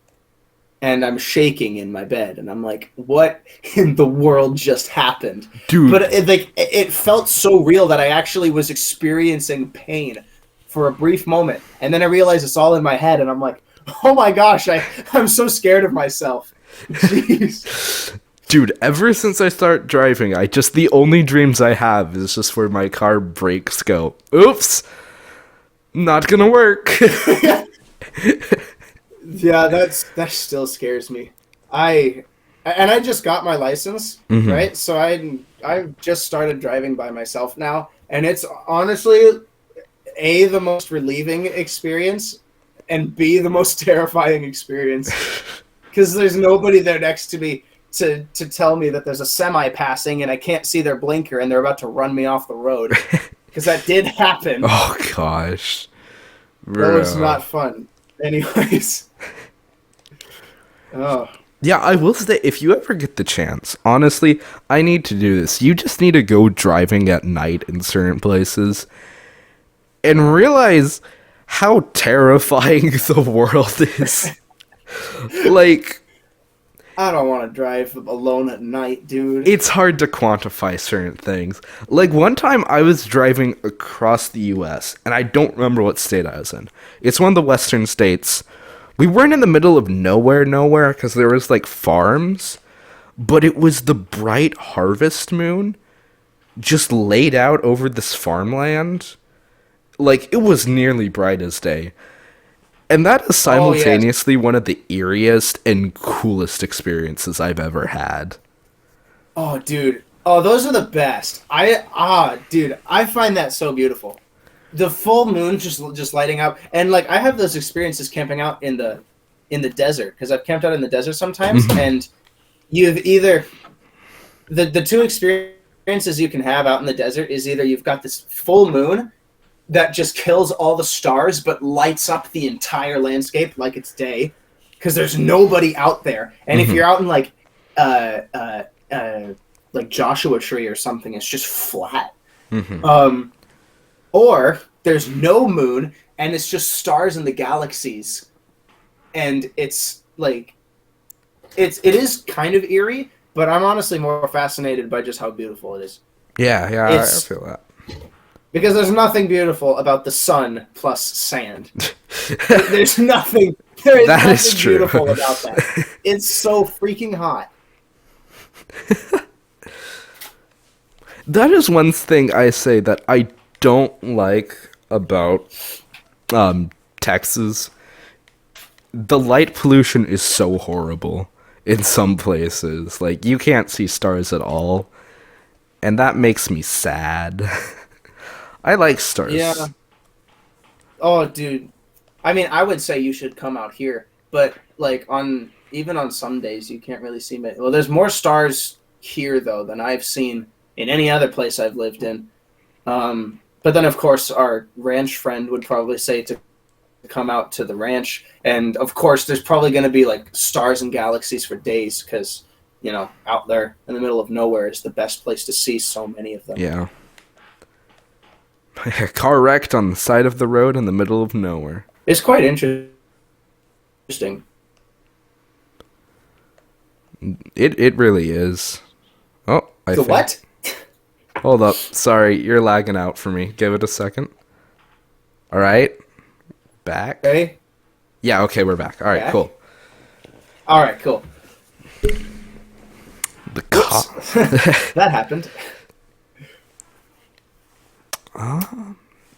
and I'm shaking in my bed, and I'm like, "What in the world just happened?" Dude. But it felt so real that I actually was experiencing pain for a brief moment, and then I realized it's all in my head, and I'm like, "Oh my gosh, I'm so scared of myself." Jeez. Dude, ever since I start driving, the only dreams I have is just where my car brakes go, oops, not gonna work. Yeah, that still scares me. I just got my license, right? So I just started driving by myself now, and it's honestly A, the most relieving experience, and B, the most terrifying experience, because there's nobody there next to me to tell me that there's a semi passing and I can't see their blinker and they're about to run me off the road. Because that did happen. Oh gosh, That was bro. not fun. Anyways. Oh. Yeah, I will say, if you ever get the chance, honestly, I need to do this. You just need to go driving at night in certain places and realize how terrifying the world is. Like, I don't want to drive alone at night, dude. it's hard to quantify certain things. Like, one time I was driving across the US, and I don't remember what state I was in. It's one of the western states. We weren't in the middle of nowhere, because there was, like, farms, but it was the bright harvest moon just laid out over this farmland. Like, it was nearly bright as day. And that is simultaneously one of the eeriest and coolest experiences I've ever had. Oh, dude. Oh, those are the best. Dude, I find that so beautiful. The full moon just lighting up, and like I have those experiences camping out in the desert because I've camped out in the desert sometimes, and you've either the two experiences you can have out in the desert is either you've got this full moon that just kills all the stars but lights up the entire landscape like it's day because there's nobody out there, and if you're out in like Joshua Tree or something, it's just flat. Or there's no moon and it's just stars in the galaxies, and it's like it is kind of eerie, but I'm honestly more fascinated by just how beautiful it is. Yeah, I feel that. Because there's nothing beautiful about the sun plus sand. There's nothing. There is That nothing is true. beautiful about that. It's so freaking hot. That is one thing I say that I don't like about Texas. The light pollution is so horrible in some places. Like, you can't see stars at all. And that makes me sad. I like stars. Yeah. Oh, dude. I mean, I would say you should come out here, but like even on some days you can't really see many. Well, there's more stars here though than I've seen in any other place I've lived in. But then of course our ranch friend would probably say to come out to the ranch, and of course there's probably going to be like stars and galaxies for days because out there in the middle of nowhere is the best place to see so many of them. Yeah. A car wrecked on the side of the road in the middle of nowhere. It's quite interesting. It really is. Oh, I think. What? Hold up. Sorry, you're lagging out for me. Give it a second. All right. Back. Okay. Yeah, okay, we're back. All right, Back? cool. All right, cool. The car. That happened.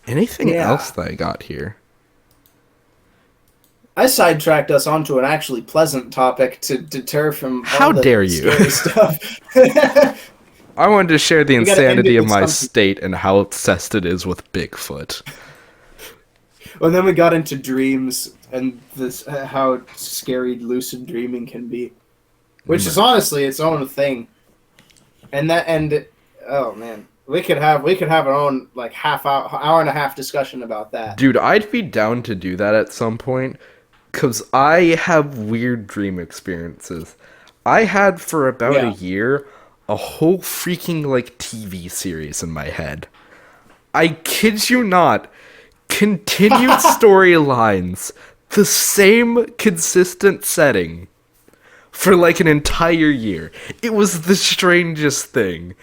Anything else that I got here? I sidetracked us onto an actually pleasant topic to deter from How all the dare you. scary stuff. I wanted to share the We gotta end insanity it of with my something. state and how obsessed it is with Bigfoot. Well, then we got into dreams and this how scary lucid dreaming can be, which is honestly its own thing. Oh man, we could have our own like hour and a half discussion about that. Dude, I'd be down to do that at some point, because I have weird dream experiences. I had for about a year a whole freaking like TV series in my head. I kid you not. Continued storylines, the same consistent setting for like an entire year. It was the strangest thing.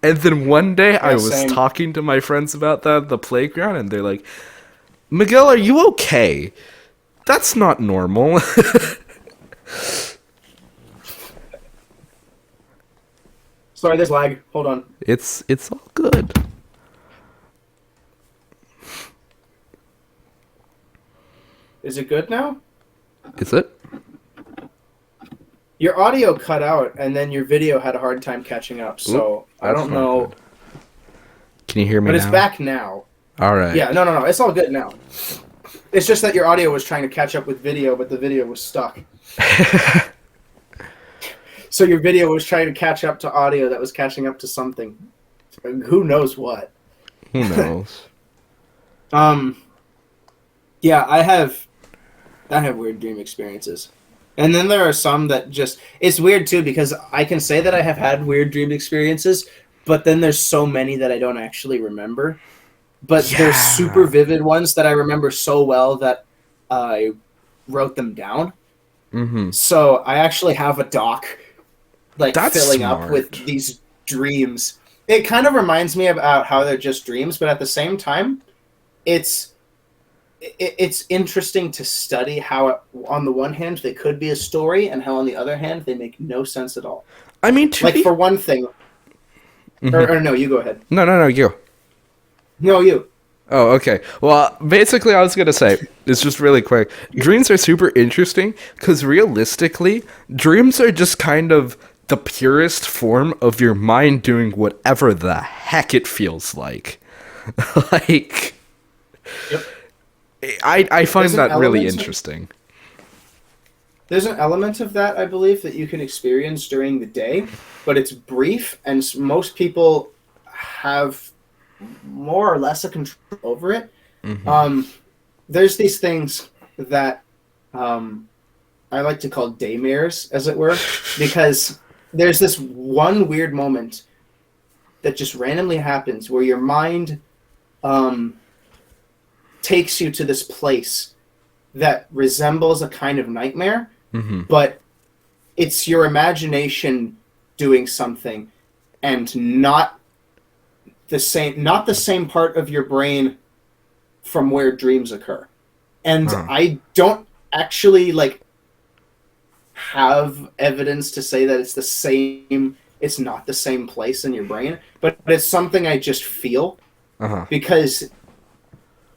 And then one day I was same. talking to my friends about that at the playground, and they're like, Miguel, are you okay? That's not normal. Sorry, there's lag. Hold on. It's all good. Is it good now? Is it? Your audio cut out, and then your video had a hard time catching up. So I don't know. Good. Can you hear me But now? it's back now. All right. Yeah, no. It's all good now. It's just that your audio was trying to catch up with video, but the video was stuck. So your video was trying to catch up to audio that was catching up to something. Who knows what? Who knows? Yeah, I have weird dream experiences. And then there are some that just... It's weird, too, because I can say that I have had weird dream experiences, but then there's so many that I don't actually remember. But there's super vivid ones that I remember so well that I wrote them down. Mm-hmm. So I actually have a doc, like, That's filling smart. up with these dreams. It kind of reminds me about how they're just dreams, but at the same time, it's interesting to study how, on the one hand, they could be a story, and how, on the other hand, they make no sense at all. I mean, for one thing... Mm-hmm. Or no, you go ahead. No, you. No, you. Oh, okay. Well, basically, I was going to say, it's just really quick. Dreams are super interesting because realistically, dreams are just kind of the purest form of your mind doing whatever the heck it feels like. Like, Yep. I find There's an that really element interesting. There's an element of that, I believe, that you can experience during the day, but it's brief, and most people have more or less a control over it. Mm-hmm. There's these things that I like to call daymares, as it were, because there's this one weird moment that just randomly happens where your mind takes you to this place that resembles a kind of nightmare, Mm-hmm. but it's your imagination doing something, and not the same part of your brain from where dreams occur. And I don't actually have evidence to say that it's not the same place in your brain, but it's something I just feel because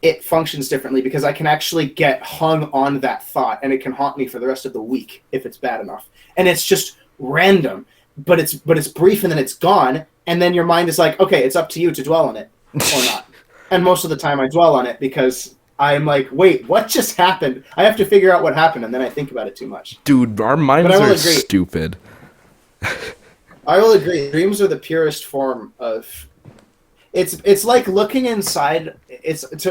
it functions differently, because I can actually get hung on that thought, and it can haunt me for the rest of the week if it's bad enough. And it's just random, but it's brief, and then it's gone, and then your mind is like, okay, it's up to you to dwell on it or not. And most of the time I dwell on it because I'm like, wait, what just happened? I have to figure out what happened, and then I think about it too much. Dude, our minds are stupid. I will agree. Dreams are the purest form of... It's like looking inside.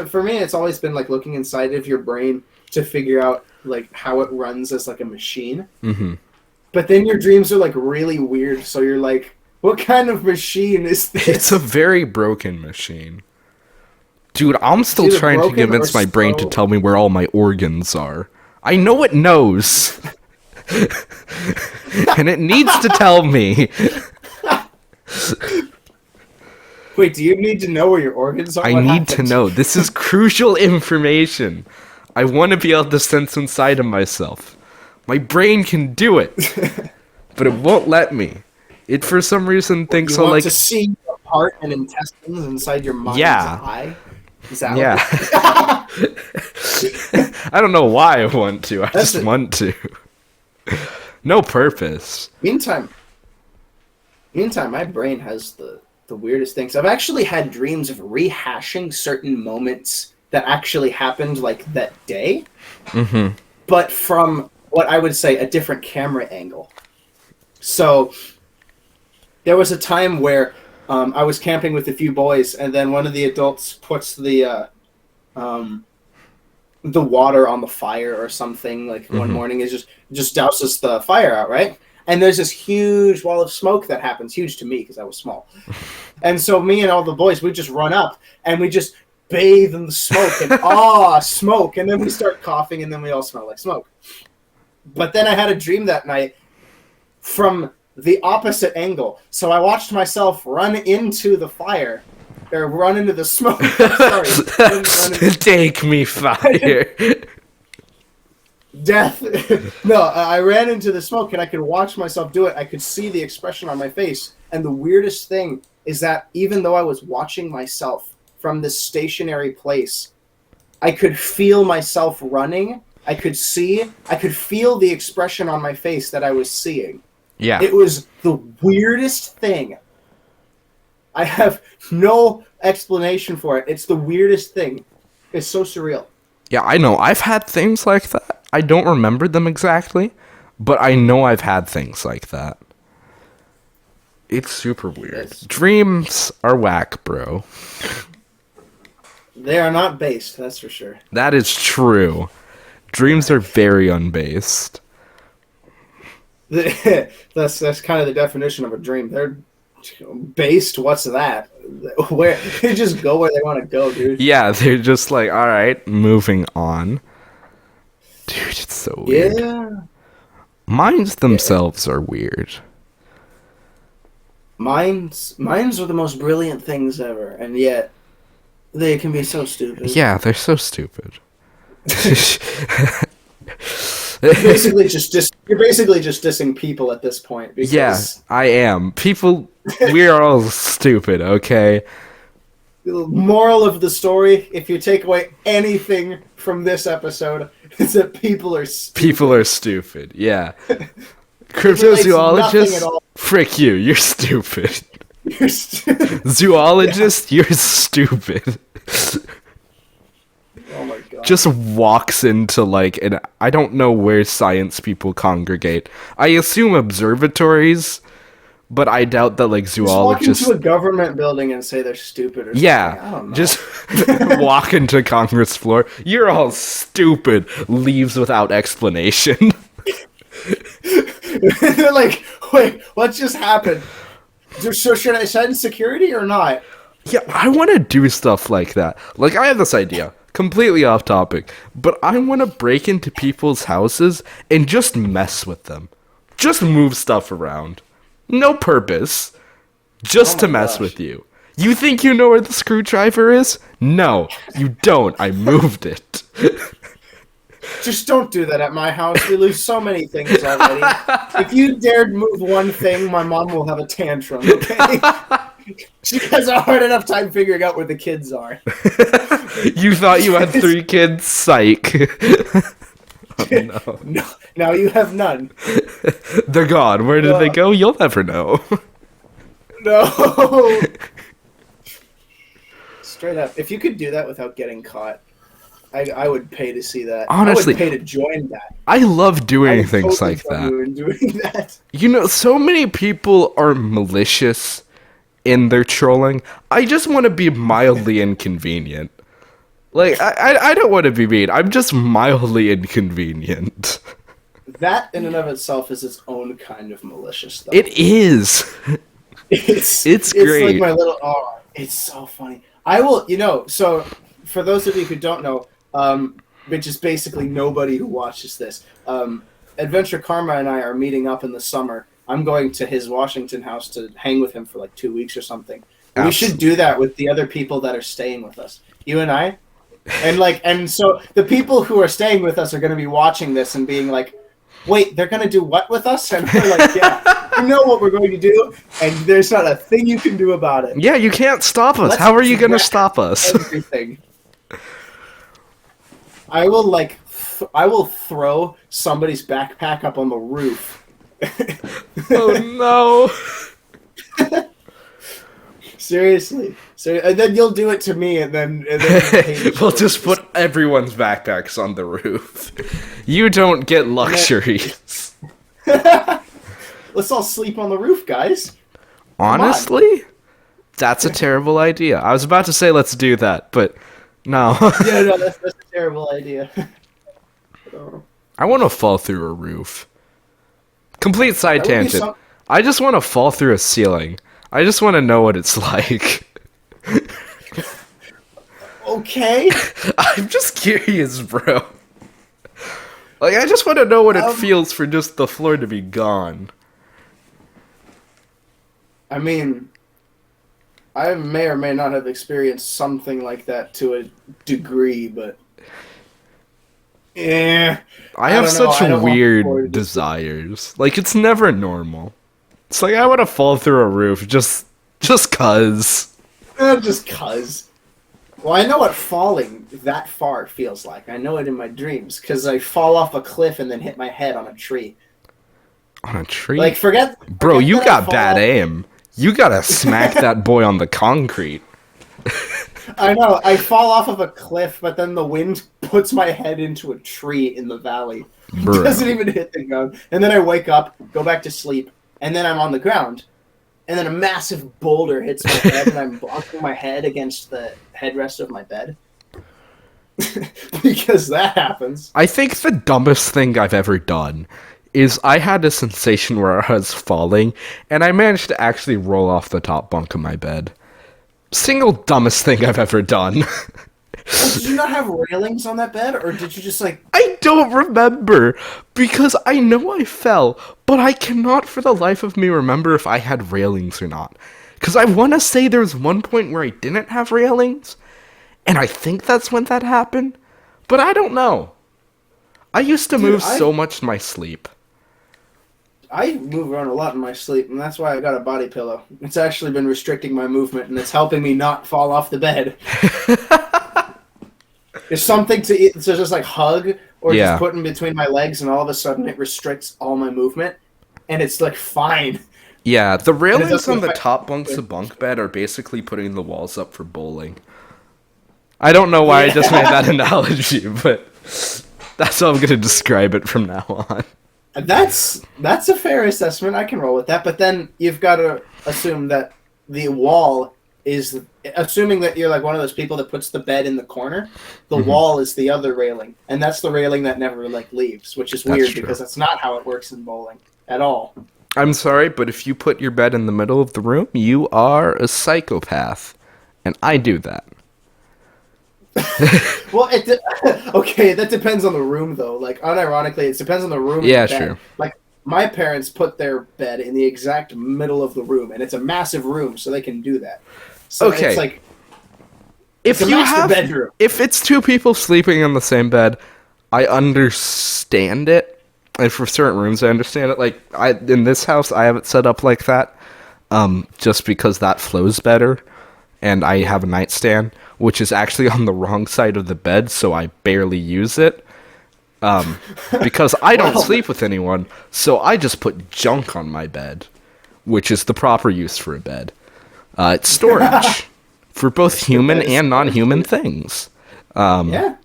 For me, it's always been like looking inside of your brain to figure out like how it runs as like a machine. Mm-hmm. But then your dreams are like really weird. So you're like, what kind of machine is this? It's a very broken machine. Dude, I'm still trying to convince my brain to tell me where all my organs are. I know it knows. And it needs to tell me. Wait, do you need to know where your organs are? I need to know. This is crucial information. I want to be able to sense inside of myself. My brain can do it, but it won't let me. It, for some reason, thinks you want like... to see your heart and intestines inside your mind's eye? Is that I don't know why I want to. I just want to. No purpose. Meantime, my brain has the weirdest things. I've actually had dreams of rehashing certain moments that actually happened like that day, but from what I would say a different camera angle. So there was a time where I was camping with a few boys, and then one of the adults puts the water on the fire or something. Like one morning, is just douses the fire out, right? And there's this huge wall of smoke that happens, huge to me because I was small. And so me and all the boys, we just run up and we just bathe in the smoke and smoke. And then we start coughing and then we all smell like smoke. But then I had a dream that night from the opposite angle. So I watched myself run into the fire, or run into the smoke. Sorry. Take me, fire. Death. No, I ran into the smoke and I could watch myself do it. I could see the expression on my face. And the weirdest thing is that even though I was watching myself from this stationary place, I could feel myself running. I could feel the expression on my face that I was seeing. Yeah. It was the weirdest thing. I have no explanation for it. It's the weirdest thing. It's so surreal. Yeah, I know. I've had things like that. I don't remember them exactly, but I know I've had things like that. It's super weird. Yes. Dreams are whack, bro. They are not based, that's for sure. That is true. Dreams are very unbased. That's kind of the definition of a dream. They're based. What's that? Where they just go where they want to go, dude. Yeah, they're just like, all right, moving on. Dude, it's so weird. Yeah. Minds themselves are weird. Minds are the most brilliant things ever, and yet they can be so stupid. Yeah, they're so stupid. You're basically just dissing people at this point. Because Yeah, I am. People, we are all stupid, okay? the moral of the story, if you take away anything from this episode, is that people are stupid. People are stupid, yeah. Nothing at Cryptozoologist, all. frick you, you're stupid. You're stupid. Zoologist, you're stupid. Oh my god. Just walks into like an I don't know where science people congregate. I assume observatories, but I doubt that like zoologists Just walk into a government building and say they're stupid or something. yeah, I don't know. just walk into Congress floor. You're all stupid. Leaves without explanation. They're like, wait, what just happened? So should I send security or not? Yeah, I want to do stuff like that. Like, I have this idea, completely off topic, but I want to break into people's houses and just mess with them. Just move stuff around. No purpose. Just to mess with you. You think you know where the screwdriver is? No, you don't. I moved it. Just don't do that at my house. We lose so many things already. If you dared move one thing, my mom will have a tantrum, okay? She has a hard enough time figuring out where the kids are. You thought you had 3 kids? Psych. Oh, no. No, now you have none. They're gone. Where did they go? You'll never know. No. Straight up. If you could do that without getting caught, I would pay to see that. Honestly, I would pay to join that. I love doing would things totally like join that. you in doing that. You know, so many people are malicious in their trolling. I just want to be mildly inconvenient. Like, I don't want to be mean. I'm just mildly inconvenient. That in and of itself is its own kind of malicious stuff. It is. It's great. Like my little it's so funny. I will, so for those of you who don't know, which is basically nobody who watches this, AdventureKarma and I are meeting up in the summer. I'm going to his Washington house to hang with him for like 2 weeks or something. Absolutely. We should do that with the other people that are staying with us. You and I. And so the people who are staying with us are going to be watching this and being like, wait, they're going to do what with us? And we're like, yeah, you know what we're going to do, and there's not a thing you can do about it. Yeah, you can't stop us. How are you going to stop us? Everything. I will throw somebody's backpack up on the roof. Oh no. Seriously. And then you'll do it to me, and then we'll just put everyone's backpacks on the roof. You don't get luxuries. Let's all sleep on the roof, guys. Honestly, that's a terrible idea. I was about to say let's do that, but no. Yeah, no, that's a terrible idea. I want to fall through a roof. Complete side tangent. I just want to fall through a ceiling. I just want to know what it's like. Okay. I'm just curious, bro. Like, I just want to know what it feels for just the floor to be gone. I mean, I may or may not have experienced something like that to a degree, but I have such weird desires. Like, it's never normal. It's like, I want to fall through a roof just cuz. Just cuz. Well, I know what falling that far feels like. I know it in my dreams, because I fall off a cliff and then hit my head on a tree. On a tree? Like, forget Bro, you got bad aim. You gotta smack that boy on the concrete. I know. I fall off of a cliff, but then the wind puts my head into a tree in the valley. It doesn't even hit the ground. And then I wake up, go back to sleep, and then I'm on the ground. and then a massive boulder hits my head, and I'm bonking my head against the headrest of my bed. Because that happens. I think the dumbest thing I've ever done is I had a sensation where I was falling, and I managed to actually roll off the top bunk of my bed. Single dumbest thing I've ever done. Did you not have railings on that bed, or did you just like... I don't remember, because I know I fell, but I cannot for the life of me remember if I had railings or not. Because I want to say there was one point where I didn't have railings, and I think that's when that happened, but I don't know. I used to move so much in my sleep. I move around a lot in my sleep, and that's why I got a body pillow. It's actually been restricting my movement, and it's helping me not fall off the bed. There's something to just like hug or just put in between my legs, and all of a sudden it restricts all my movement, and it's like fine. Yeah, the railings on the top bunks of bunk bed are basically putting the walls up for bowling. I don't know why I just made that analogy, but that's how I'm going to describe it from now on. That's a fair assessment. I can roll with that, but then you've got to assume that the wall is, assuming that you're like one of those people that puts the bed in the corner, the wall is the other railing, and that's the railing that never like leaves, which is weird because that's not how it works in bowling at all. I'm sorry, but if you put your bed in the middle of the room, you are a psychopath, and I do that. Well, okay, that depends on the room though. Like, unironically, it depends on the room. Yeah, sure. Like, my parents put their bed in the exact middle of the room, and it's a massive room, so they can do that. So okay. It's like, if it's a master bedroom. If it's two people sleeping in the same bed, I understand it. And for certain rooms, I understand it. Like, in this house, I have it set up like that, just because that flows better. And I have a nightstand, which is actually on the wrong side of the bed, so I barely use it. Because I don't sleep with anyone, so I just put junk on my bed, which is the proper use for a bed. It's storage for both human and non-human things. Yeah,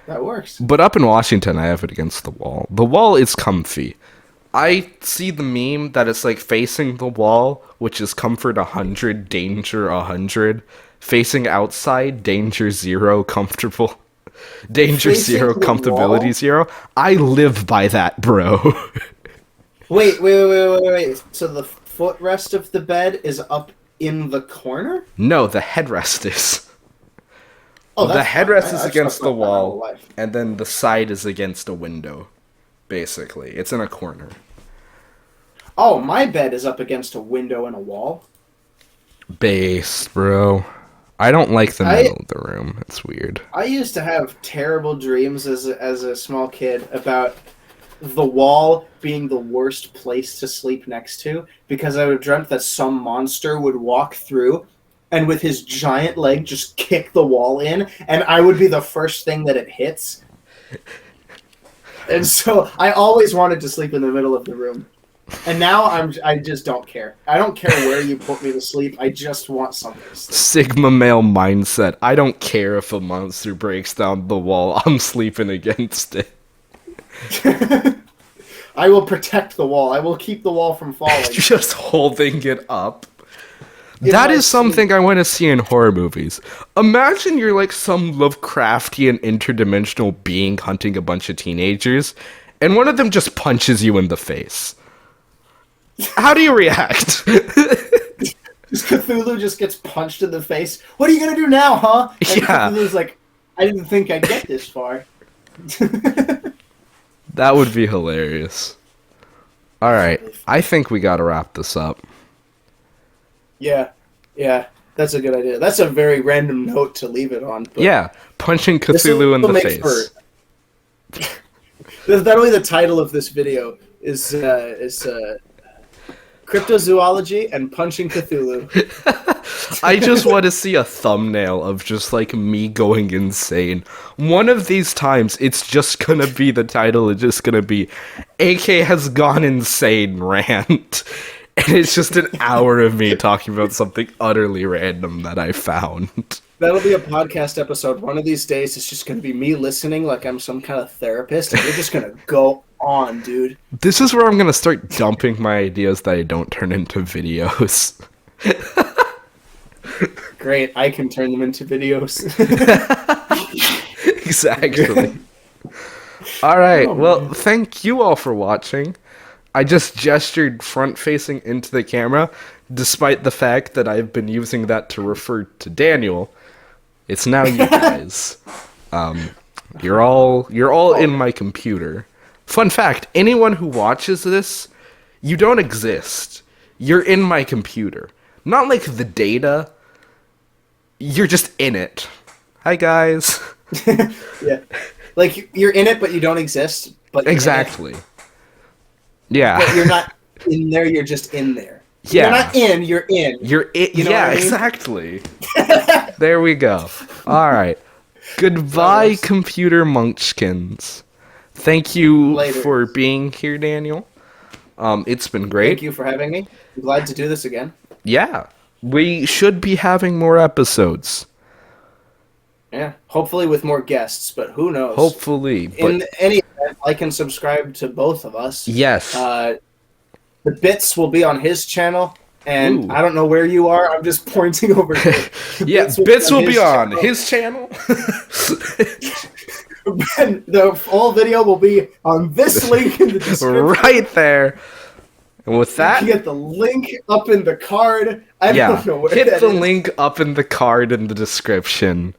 that works. But up in Washington, I have it against the wall. The wall is comfy. I see the meme that it's like facing the wall, which is comfort 100, danger 100. Facing outside, danger 0, comfortable. Danger Facing 0, the comfortability wall? 0. I live by that, bro. Wait. So the footrest of the bed is up in the corner? No, the headrest is. Oh, the headrest is I've against the slept like that my whole wall, life. and then the side is against a window, basically. It's in a corner. Oh, my bed is up against a window and a wall. Base, bro. I don't like the middle of the room. It's weird. I used to have terrible dreams as a small kid about the wall being the worst place to sleep next to, because I would dreamt that some monster would walk through and with his giant leg just kick the wall in, and I would be the first thing that it hits. And so I always wanted to sleep in the middle of the room. And now I just don't care. I don't care where you put me to sleep. I just want something to sleep. Sigma male mindset. I don't care if a monster breaks down the wall. I'm sleeping against it. I will protect the wall. I will keep the wall from falling. Just holding it up. That is something I want to see in horror movies. Imagine you're like some Lovecraftian interdimensional being hunting a bunch of teenagers, and one of them just punches you in the face. How do you react? Cthulhu just gets punched in the face. What are you gonna do now, huh? And Yeah. Cthulhu's like, I didn't think I'd get this far. That would be hilarious. Alright, I think we gotta wrap this up. Yeah, that's a good idea. That's a very random note to leave it on. But Yeah, punching Cthulhu in the face. That'll be the title of this video. Is cryptozoology and punching Cthulhu. I just want to see a thumbnail of just like me going insane. One of these times, it's just gonna be the title. It's just gonna be AK has gone insane rant. And it's just an hour of me talking about something utterly random that I found. That'll be a podcast episode. One of these days, it's just going to be me listening like I'm some kind of therapist, and you're just going to go on, dude. This is where I'm gonna start dumping my ideas that I don't turn into videos. Great, I can turn them into videos. Exactly. All right. Oh, Well, man. thank you all for watching. I just gestured front-facing into the camera, despite the fact that I've been using that to refer to Daniel. It's now you guys. You're all in my computer. Fun fact, anyone who watches this, you don't exist. You're in my computer. Not like the data. You're just in it. Hi guys. Yeah. Like, you're in it, but you don't exist. But Exactly. Yeah. But you're not in there, you're just in there. Yeah. You're not in, you're in. You're it. You know Yeah, what I mean? exactly. There we go. All right. Goodbye, computer munchkins. Thank you Later. for being here, Daniel. It's been great. Thank you for having me. I'm glad to do this again. Yeah, we should be having more episodes. Yeah. Hopefully with more guests, but who knows? Hopefully, but In any event, like and subscribe to both of us. yes, The bits will be on his channel, and Ooh. I don't know where you are. I'm just pointing over here. yeah, bits will be on his his channel. And the full video will be on this link in the description. Right there. And with You that, can get the link up in the card. I yeah, don't know where hit that the is. link up in the card in the description.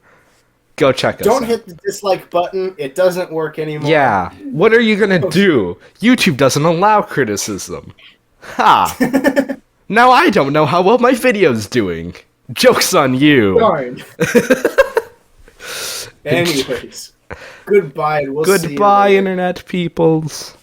Go check us Don't out. hit the dislike button. It doesn't work anymore. Yeah, what are you gonna do? YouTube doesn't allow criticism. Ha! Now I don't know how well my video's doing. Joke's on you. Darn. Anyways, goodbye. And we'll see you Goodbye, later. internet peoples.